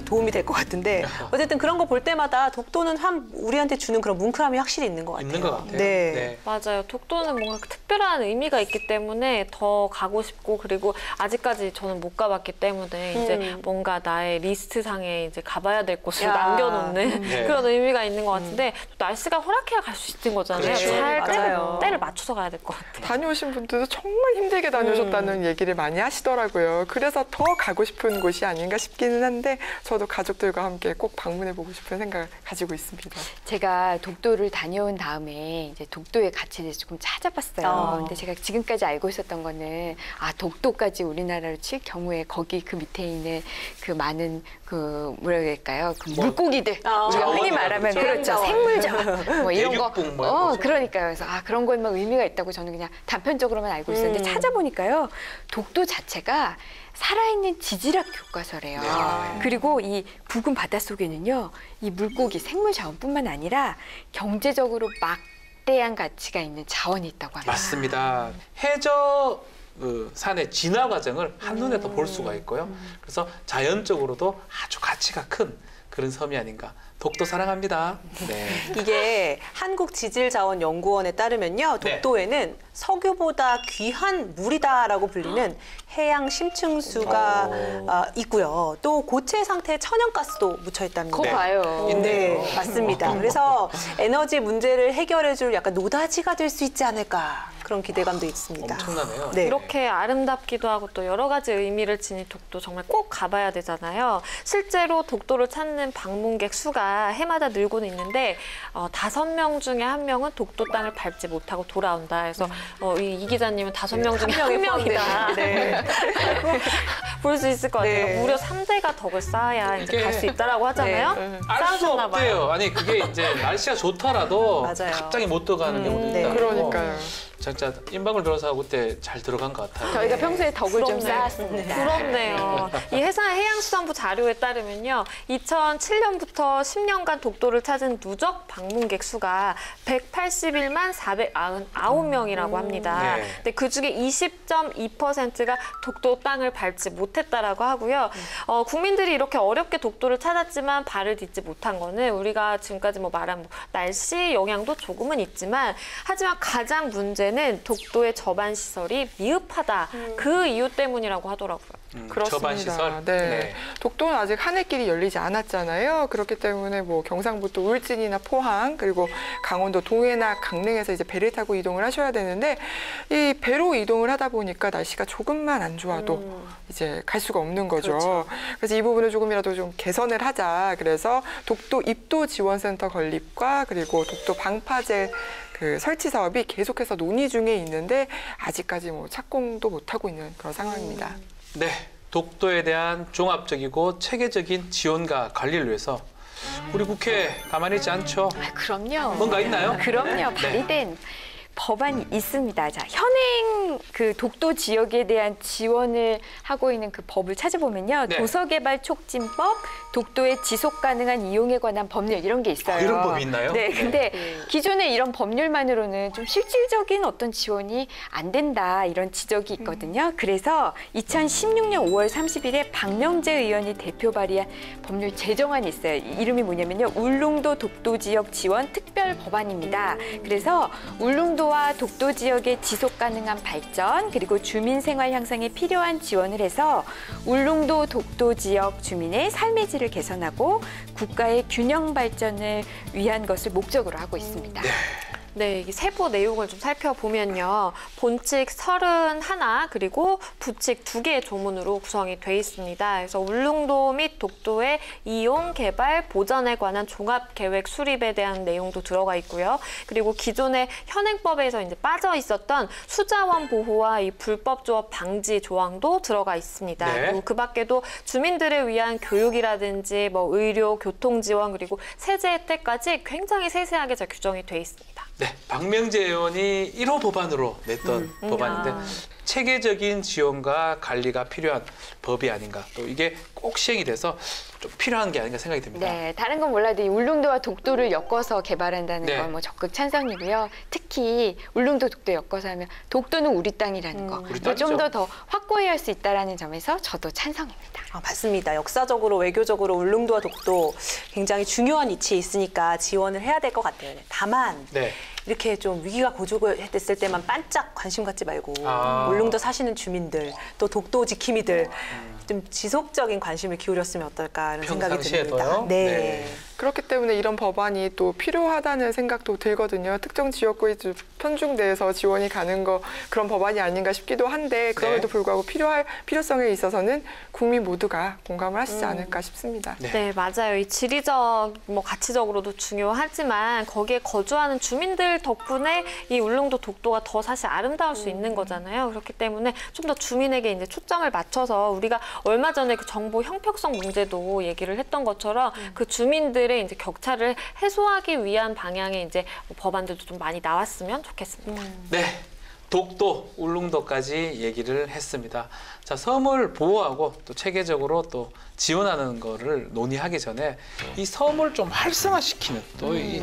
도움이 될 것 같은데 어쨌든 그런 거 볼 때마다 독도는 우리한테 주는 그런 뭉클함이 확실히 있는 것 같아요. 있는 것 같아요. 네. 맞아요. 독도는 뭔가 특별한 의미가 있기 때문에 더 가고 싶고 그리고 아직까지 저는 못 가봤기 때문에 이제 뭔가 나의 리스트상에 이제 가봐야 될 곳을 야. 남겨놓는 네. 그런 의미가 있는 것 같은데 또 날씨가 허락해야 갈 수 있는 거잖아요. 그렇죠. 잘 맞아요. 때를 맞춰서 가야 될 것 같아요. 다녀오신 분들도 정말 힘들게 다녀오셨다는 얘기를 많이 하시더라고요. 그래서 더 가고 싶은 곳이 아닌가 싶기는 한데 저도 가족들과 함께 꼭 방문해보고 싶은 생각을 가지고 있습니다. 제가 독도를 다녀온 다음에 이제 독도의 가치에 대해서 조금 찾아봤어요. 근데 제가 지금까지 알고 있었던 거는 독도까지 우리나라로 칠 경우에 거기 그 밑에 있는 그 많은 그 뭐라 그럴까요? 그 물고기들 우리가 흔히 말하면 그렇죠. 생물적 뭐 이런 거. 대륙붕 뭐 이런 거죠. 그러니까요. 그래서 그런 거에만 의미가 있다고 저는 그냥 단편적으로만 알고 있었는데 찾아보니까요. 독도 자체가 살아있는 지질학 교과서래요. 그리고 이 부근 바닷속에는요. 이 물고기 생물 자원뿐만 아니라 경제적으로 막대한 가치가 있는 자원이 있다고 합니다. 맞습니다. 해저 산의 진화 과정을 한눈에 더 볼 수가 있고요. 그래서 자연적으로도 아주 가치가 큰 그런 섬이 아닌가. 독도 사랑합니다. 네. 이게 한국지질자원연구원에 따르면요. 독도에는 석유보다 귀한 물이다라고 불리는 해양 심층수가 있고요. 또 고체 상태의 천연가스도 묻혀 있답니다. 그거 봐요. 네, 맞습니다. 그래서 에너지 문제를 해결해줄 약간 노다지가 될 수 있지 않을까 그런 기대감도 있습니다. 엄청나네요. 네. 이렇게 아름답기도 하고 또 여러 가지 의미를 지닌 독도 정말 꼭 가봐야 되잖아요. 실제로 독도를 찾는 방문객 수가 해마다 늘고는 있는데 5명 중에 1명은 독도 땅을 밟지 못하고 돌아온다. 그래서 이 기자님은 5명 중에 한 명에 1명이다. 포함되는, 네. 볼 수 있을 것 같아요. 네. 무려 3대가 덕을 쌓아야 이제 이게- 갈 수 있다라고 하잖아요. 네. 알 수 쌓으셨나 봐요. 없대요. 아니 그게 이제 날씨가 좋더라도 맞아요. 갑자기 못 들어가는 경우도 네. 있다고. 그러니까요. 진짜 임박을 들어서 그때 잘 들어간 것 같아요. 저희가 평소에 덕을 좀 부럽네요. 쌓았습니다. 부럽네요. 이 해양수산부 자료에 따르면요. 2007년부터 10년간 독도를 찾은 누적 방문객 수가 181만 499명이라고 합니다. 네. 근데 그중에 20.2%가 독도 땅을 밟지 못했다라고 하고요. 국민들이 이렇게 어렵게 독도를 찾았지만 발을 딛지 못한 거는 우리가 지금까지 말한 날씨 영향도 조금은 있지만 하지만 가장 문제는 독도의 저반 시설이 미흡하다. 그 이유 때문이라고 하더라고요. 그렇습니다. 저반 시설. 네. 독도는 아직 하늘길이 열리지 않았잖아요. 그렇기 때문에 뭐 경상북도 울진이나 포항 그리고 강원도 동해나 강릉에서 이제 배를 타고 이동을 하셔야 되는데 이 배로 이동을 하다 보니까 날씨가 조금만 안 좋아도 이제 갈 수가 없는 거죠. 그렇죠. 그래서 이 부분을 조금이라도 좀 개선을 하자. 그래서 독도 입도 지원센터 건립과 그리고 독도 방파제 그 설치 사업이 계속해서 논의 중에 있는데 아직까지 뭐 착공도 못 하고 있는 그런 상황입니다. 네, 독도에 대한 종합적이고 체계적인 지원과 관리를 위해서 우리 국회 가만히 있지 않죠. 그럼요. 뭔가 있나요? 그럼요. 발의된 법안이 있습니다. 자, 현행 그 독도 지역에 대한 지원을 하고 있는 그 법을 찾아보면요. 네. 도서개발 촉진법, 독도의 지속 가능한 이용에 관한 법률 이런 게 있어요. 이런 법이 있나요? 네, 근데 기존의 이런 법률만으로는 좀 실질적인 어떤 지원이 안 된다 이런 지적이 있거든요. 그래서 2016년 5월 30일에 박명재 의원이 대표 발의한 법률 제정안이 있어요. 이름이 뭐냐면요. 울릉도 독도 지역 지원 특별 법안입니다. 그래서 울릉도와 독도 지역의 지속 가능한 발전 그리고 주민 생활 향상에 필요한 지원을 해서 울릉도 독도 지역 주민의 삶의 질을 개선하고 국가의 균형 발전을 위한 것을 목적으로 하고 있습니다. 네, 이 세부 내용을 좀 살펴보면요. 본칙 31 그리고 부칙 2개의 조문으로 구성이 돼 있습니다. 그래서 울릉도 및 독도의 이용, 개발, 보전에 관한 종합계획 수립에 대한 내용도 들어가 있고요. 그리고 기존의 현행법에서 이제 빠져 있었던 수자원 보호와 이 불법 조업 방지 조항도 들어가 있습니다. 네. 그리고 그 밖에도 주민들을 위한 교육이라든지 뭐 의료, 교통 지원 그리고 세제 혜택까지 굉장히 세세하게 잘 규정이 돼 있습니다. 네, 박명재 의원이 1호 법안으로 냈던 법안인데 체계적인 지원과 관리가 필요한 법이 아닌가. 또 이게 꼭 시행이 돼서 좀 필요한 게 아닌가 생각이 듭니다. 네, 다른 건 몰라도 이 울릉도와 독도를 엮어서 개발한다는 네. 건 뭐 적극 찬성이고요. 특히 울릉도 독도 엮어서 하면 독도는 우리 땅이라는 거, 우리 좀 땅이죠. 더 확고히 할 수 있다라는 점에서 저도 찬성입니다. 맞습니다. 역사적으로 외교적으로 울릉도와 독도 굉장히 중요한 위치에 있으니까 지원을 해야 될 것 같아요. 다만 네. 이렇게 좀 위기가 고조됐을 때만 반짝 관심 갖지 말고 아. 울릉도 사시는 주민들 또 독도 지킴이들 좀 지속적인 관심을 기울였으면 어떨까 이런 생각이 평상시에도요? 듭니다. 네. 그렇기 때문에 이런 법안이 또 필요하다는 생각도 들거든요. 특정 지역구에 좀 편중돼서 지원이 가는 거 그런 법안이 아닌가 싶기도 한데 그럼에도 네. 불구하고 필요성에 있어서는 국민 모두가 공감을 하시지 않을까 싶습니다. 네. 네, 맞아요. 이 지리적, 가치적으로도 중요하지만 거기에 거주하는 주민들 덕분에 이 울릉도 독도가 더 사실 아름다울 수 있는 거잖아요. 그렇기 때문에 좀 더 주민에게 이제 초점을 맞춰서 우리가 얼마 전에 그 정보 형평성 문제도 얘기를 했던 것처럼 그 주민들의 이제 격차를 해소하기 위한 방향의 이제 법안들도 좀 많이 나왔으면 좋겠습니다. 네, 독도, 울릉도까지 얘기를 했습니다. 자, 섬을 보호하고 또 체계적으로 또 지원하는 거를 논의하기 전에 이 섬을 좀 활성화시키는 또 이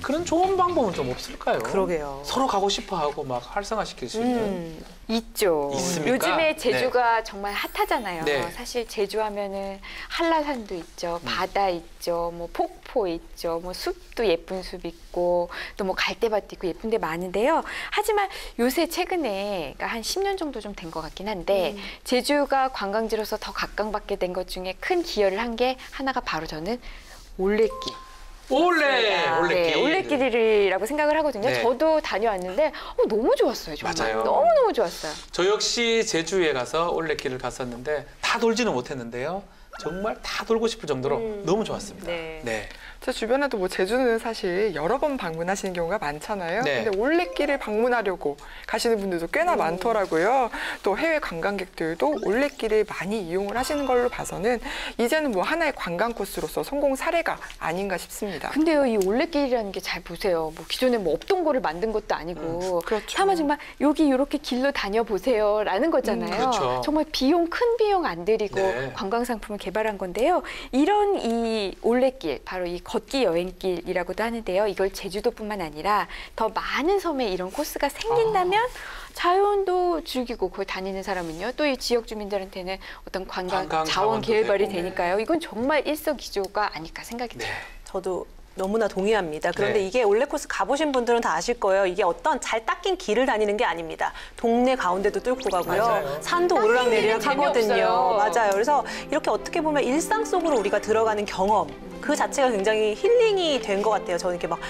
그런 좋은 방법은 좀 없을까요? 그러게요. 서로 가고 싶어하고 막 활성화시킬 수 있는. 있죠. 있습니까? 요즘에 제주가 정말 핫하잖아요. 네. 사실 제주 하면은 한라산도 있죠, 바다 있죠, 뭐 폭포 있죠, 뭐 숲도 예쁜 숲 있고 또 뭐 갈대밭도 있고 예쁜 데 많은데요. 하지만 요새 최근에 그러니까 한 10년 정도 좀 된 것 같긴 한데 제주가 관광지로서 더 각광받게 된 것 중에 큰 기여를 한 게 하나가 바로 저는 올레길. 올레길. 네, 올레길이라고 생각을 하거든요. 네. 저도 다녀왔는데 너무 좋았어요. 정말. 맞아요. 너무너무 좋았어요. 저 역시 제주에 가서 올레길을 갔었는데 다 돌지는 못했는데요. 정말 다 돌고 싶을 정도로 너무 좋았습니다. 네. 네. 제 주변에도 뭐 제주는 사실 여러 번 방문하시는 경우가 많잖아요. 네. 근데 올레길을 방문하려고 가시는 분들도 꽤나 많더라고요. 또 해외 관광객들도 올레길을 많이 이용을 하시는 걸로 봐서는 이제는 뭐 하나의 관광 코스로서 성공 사례가 아닌가 싶습니다. 근데요, 이 올레길이라는 게 잘 보세요. 뭐 기존에 뭐 없던 거를 만든 것도 아니고, 그렇죠. 다만 정말 여기 이렇게 길로 다녀보세요라는 거잖아요. 그렇죠. 정말 큰 비용 안 들이고 네. 관광 상품을 개발한 건데요. 이런 이 올레길, 바로 이 걷기 여행길이라고도 하는데요. 이걸 제주도뿐만 아니라 더 많은 섬에 이런 코스가 생긴다면 자연도 즐기고 거기 다니는 사람은요. 또 이 지역 주민들한테는 어떤 관광 자원 자원도 개발이 되고. 되니까요. 이건 정말 일석이조가 아닐까 생각이 네. 들어요. 저도 너무나 동의합니다. 그런데 네. 이게 올레코스 가보신 분들은 다 아실 거예요. 이게 어떤 잘 닦인 길을 다니는 게 아닙니다. 동네 가운데도 뚫고 가고요. 맞아요. 산도 오르락내리락 하거든요. 재미없어요. 맞아요. 그래서 이렇게 어떻게 보면 일상 속으로 우리가 들어가는 경험 그 자체가 굉장히 힐링이 된 것 같아요. 저는 이렇게 막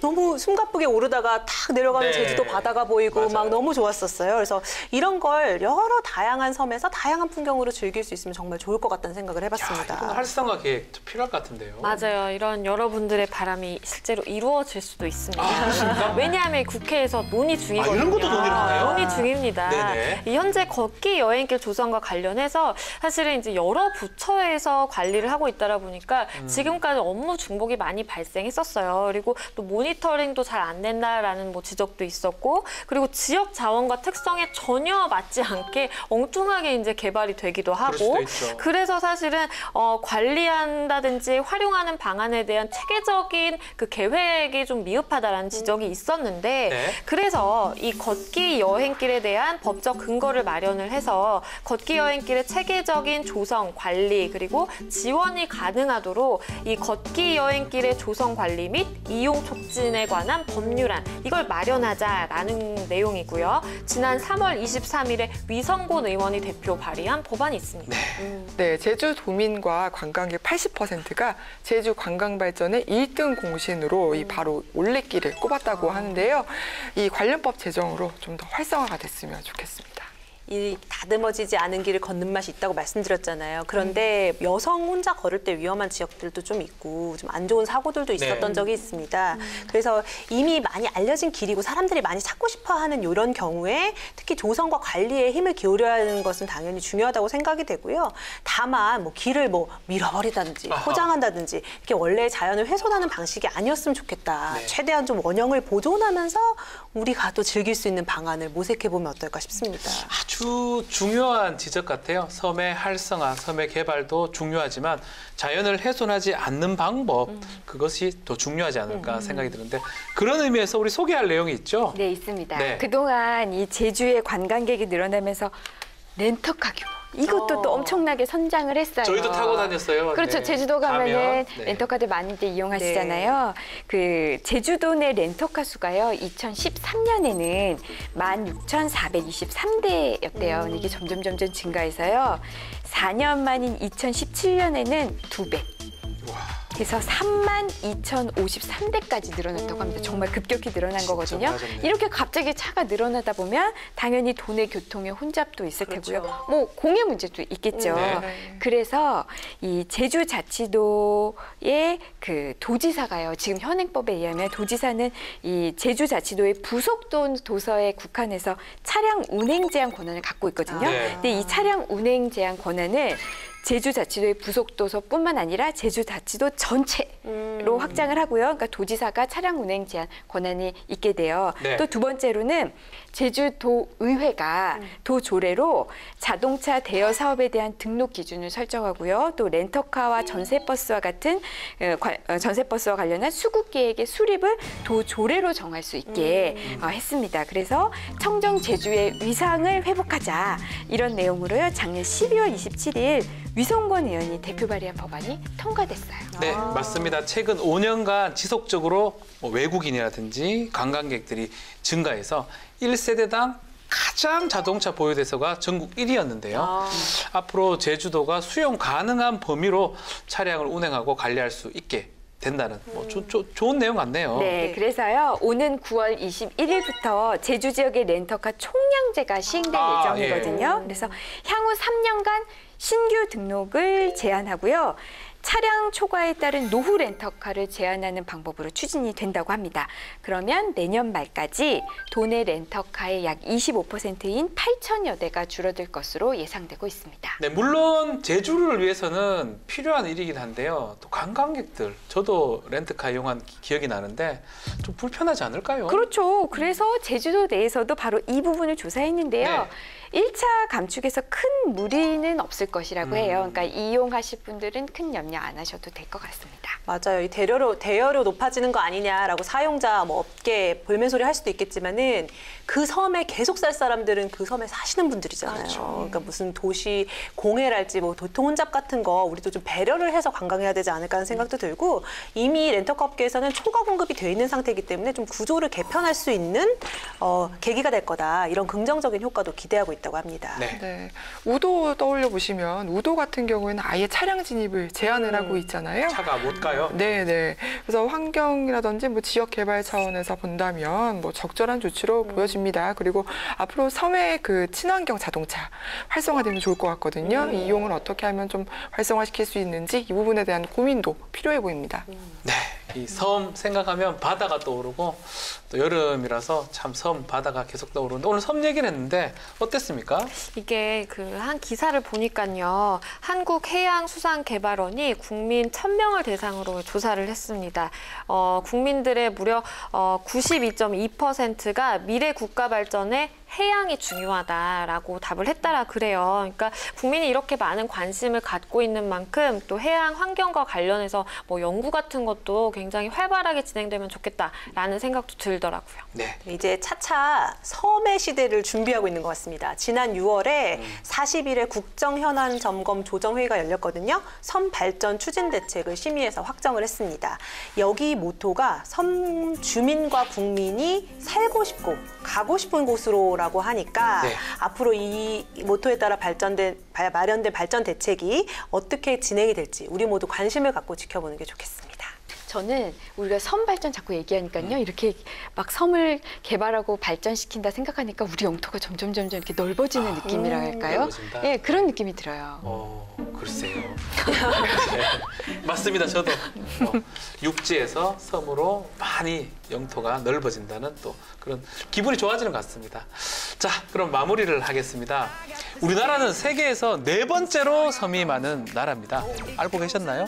너무 숨가쁘게 오르다가 탁 내려가면 네. 제주도 바다가 보이고 맞아요. 막 너무 좋았었어요. 그래서 이런 걸 여러 다양한 섬에서 다양한 풍경으로 즐길 수 있으면 정말 좋을 것 같다는 생각을 해봤습니다. 이건 활성화 계획 좀 필요할 것 같은데요. 맞아요. 이런 여러분들의 바람이 실제로 이루어질 수도 있습니다. 아, 그렇습니까? 왜냐하면 국회에서 논의 중이거든요. 이런 것도 논의를 하나요? 논의 중입니다. 네네. 이 현재 걷기 여행길 조성과 관련해서 사실은 이제 여러 부처에서 관리를 하고 있다 보니까 지금까지 업무 중복이 많이 발생했었어요. 그리고 또 모니터링도 잘 안 된다라는 뭐 지적도 있었고, 그리고 지역 자원과 특성에 전혀 맞지 않게 엉뚱하게 이제 개발이 되기도 그럴 하고, 수도 있죠. 그래서 사실은 관리한다든지 활용하는 방안에 대한 체계적인 그 계획이 좀 미흡하다라는 지적이 있었는데, 네. 그래서 이 걷기 여행길에 대한 법적 근거를 마련을 해서 걷기 여행길의 체계적인 조성, 관리, 그리고 지원이 가능하도록 이 걷기 여행길의 조성 관리 및 이용 촉진에 관한 법률안, 이걸 마련하자라는 내용이고요. 지난 3월 23일에 위성곤 의원이 대표 발의한 법안이 있습니다. 네, 제주 도민과 관광객 80%가 제주 관광 발전의 1등 공신으로 이 바로 올레길을 꼽았다고 하는데요. 이 관련법 제정으로 좀 더 활성화가 됐으면 좋겠습니다. 이 다듬어지지 않은 길을 걷는 맛이 있다고 말씀드렸잖아요. 그런데 여성 혼자 걸을 때 위험한 지역들도 좀 있고 좀 안 좋은 사고들도 있었던 네. 적이 있습니다. 그래서 이미 많이 알려진 길이고 사람들이 많이 찾고 싶어하는 이런 경우에 특히 조성과 관리에 힘을 기울여야 하는 것은 당연히 중요하다고 생각이 되고요. 다만 뭐 길을 뭐 밀어버리다든지 아하. 포장한다든지 이렇게 원래 자연을 훼손하는 방식이 아니었으면 좋겠다. 네. 최대한 좀 원형을 보존하면서 우리가 또 즐길 수 있는 방안을 모색해보면 어떨까 싶습니다. 아주 중요한 지적 같아요. 섬의 활성화, 섬의 개발도 중요하지만 자연을 훼손하지 않는 방법, 그것이 더 중요하지 않을까 생각이 드는데, 그런 의미에서 우리 소개할 내용이 있죠? 네, 있습니다. 네. 그동안 이 제주의 관광객이 늘어나면서 렌터카 규모, 이것도 또 엄청나게 선장을 했어요. 저희도 타고 다녔어요. 그렇죠. 네. 제주도 가면은 네. 렌터카들 많이들 이용하시잖아요. 그 제주도 내 렌터카 수가요. 2013년에는 16,423대였대요. 이게 점점 증가해서요. 4년 만인 2017년에는 2배. 그래서 32,053대까지 늘어났다고 합니다. 정말 급격히 늘어난 거거든요. 많아졌네요. 이렇게 갑자기 차가 늘어나다 보면 당연히 도내 교통의 혼잡도 있을 그렇죠. 테고요. 뭐 공해 문제도 있겠죠. 네. 그래서 이 제주자치도의 그 도지사가요. 지금 현행법에 의하면 도지사는 이 제주자치도의 부속 도서에 국한해서 차량 운행 제한 권한을 갖고 있거든요. 네. 근데 이 차량 운행 제한 권한을 제주자치도의 부속도서뿐만 아니라 제주자치도 전체로 확장을 하고요. 그러니까 도지사가 차량 운행 제한 권한이 있게 돼요. 네. 또 두 번째로는 제주도의회가 도조례로 자동차 대여 사업에 대한 등록 기준을 설정하고요. 또 렌터카와 전세버스와 같은 전세버스와 관련한 수국 계획의 수립을 도조례로 정할 수 있게 했습니다. 그래서 청정 제주의 위상을 회복하자, 이런 내용으로요. 작년 12월 27일 위성권 의원이 대표 발의한 법안이 통과됐어요. 네, 맞습니다. 최근 5년간 지속적으로 뭐 외국인이라든지 관광객들이 증가해서 1세대당 가장 자동차 보유대서가 전국 1위였는데요. 앞으로 제주도가 수용 가능한 범위로 차량을 운행하고 관리할 수 있게 된다는 뭐 좋은 내용 같네요. 네, 그래서요. 오는 9월 21일부터 제주 지역의 렌터카 총량제가 시행될 예정이거든요. 그래서 향후 3년간 신규 등록을 제한하고요. 차량 초과에 따른 노후 렌터카를 제한하는 방법으로 추진이 된다고 합니다. 그러면 내년 말까지 도내 렌터카의 약 25%인 8천여 대가 줄어들 것으로 예상되고 있습니다. 네, 물론 제주를 위해서는 필요한 일이긴 한데요. 또 관광객들, 저도 렌트카 이용한 기억이 나는데 좀 불편하지 않을까요? 그렇죠. 그래서 제주도 내에서도 바로 이 부분을 조사했는데요. 네. 1차 감축에서 큰 무리는 없을 것이라고 해요. 그러니까 이용하실 분들은 큰 염려 안 하셔도 될 것 같습니다. 맞아요. 이 대여료 높아지는 거 아니냐라고 사용자 뭐 업계 볼멘소리 할 수도 있겠지만은 그 섬에 계속 살 사람들은 그 섬에 사시는 분들이잖아요. 그렇죠. 그러니까 무슨 도시 공해랄지 뭐 도통 혼잡 같은 거 우리도 좀 배려를 해서 관광해야 되지 않을까 하는 생각도 들고 이미 렌터카 업계에서는 초과 공급이 돼 있는 상태이기 때문에 좀 구조를 개편할 수 있는 계기가 될 거다. 이런 긍정적인 효과도 기대하고 있다고 합니다. 네. 네. 우도 떠올려 보시면 우도 같은 경우에는 아예 차량 진입을 제한을 하고 있잖아요. 차가 못 가요? 네. 그래서 환경이라든지 뭐 지역 개발 차원에서 본다면 뭐 적절한 조치로 보여집니다. 그리고 앞으로 섬의 그 친환경 자동차 활성화되면 좋을 것 같거든요. 이 이용을 어떻게 하면 좀 활성화시킬 수 있는지 이 부분에 대한 고민도 필요해 보입니다. 네. 이 섬 생각하면 바다가 떠오르고 또 여름이라서 참 섬 바다가 계속 떠오르는데 오늘 섬 얘기를 했는데 어땠습니까? 이게 그 한 기사를 보니까요. 한국해양수산개발원이 국민 1,000명을 대상으로 조사를 했습니다. 국민들의 무려 92.2%가 미래 국가 발전에 해양이 중요하다라고 답을 했다라 그래요. 그러니까 국민이 이렇게 많은 관심을 갖고 있는 만큼 또 해양 환경과 관련해서 뭐 연구 같은 것도 굉장히 활발하게 진행되면 좋겠다라는 생각도 들더라고요. 네. 이제 차차 섬의 시대를 준비하고 있는 것 같습니다. 지난 6월에 40일에 국정현안 점검 조정회의가 열렸거든요. 섬 발전 추진 대책을 심의해서 확정을 했습니다. 여기 모토가 섬 주민과 국민이 살고 싶고 가고 싶은 곳으로라고 하니까 네. 앞으로 이 모토에 따라 마련된 발전 대책이 어떻게 진행이 될지 우리 모두 관심을 갖고 지켜보는 게 좋겠습니다. 저는 우리가 섬 발전 자꾸 얘기하니까요. 이렇게 막 섬을 개발하고 발전시킨다 생각하니까 우리 영토가 점점 이렇게 넓어지는 느낌이라 할까요? 넓어진다? 예, 그런 느낌이 들어요. 글쎄요. 네, 맞습니다. 저도 육지에서 섬으로 많이 영토가 넓어진다는 또 그런 기분이 좋아지는 것 같습니다. 자, 그럼 마무리를 하겠습니다. 우리나라는 세계에서 4번째로 섬이 많은 나라입니다. 알고 계셨나요?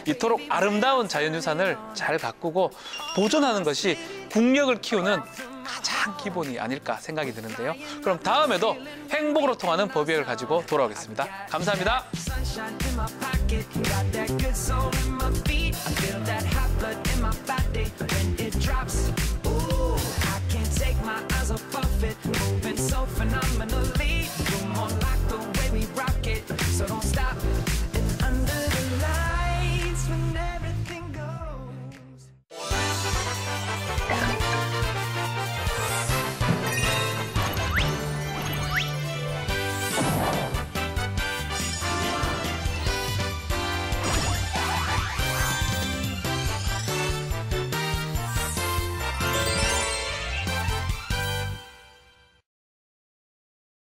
이토록 아름다운 자연유산을 잘 가꾸고 보존하는 것이 국력을 키우는 가장 기본이 아닐까 생각이 드는데요. 그럼 다음에도 행복으로 통하는 법역을 가지고 돌아오겠습니다. 감사합니다. Sunshine in my pocket, got that good soul in my feet. I feel that hot blood in my body when it drops. Ooh, I can't take my eyes off of it, moving so phenomenally. You're more like the way we rock it, so don't stop.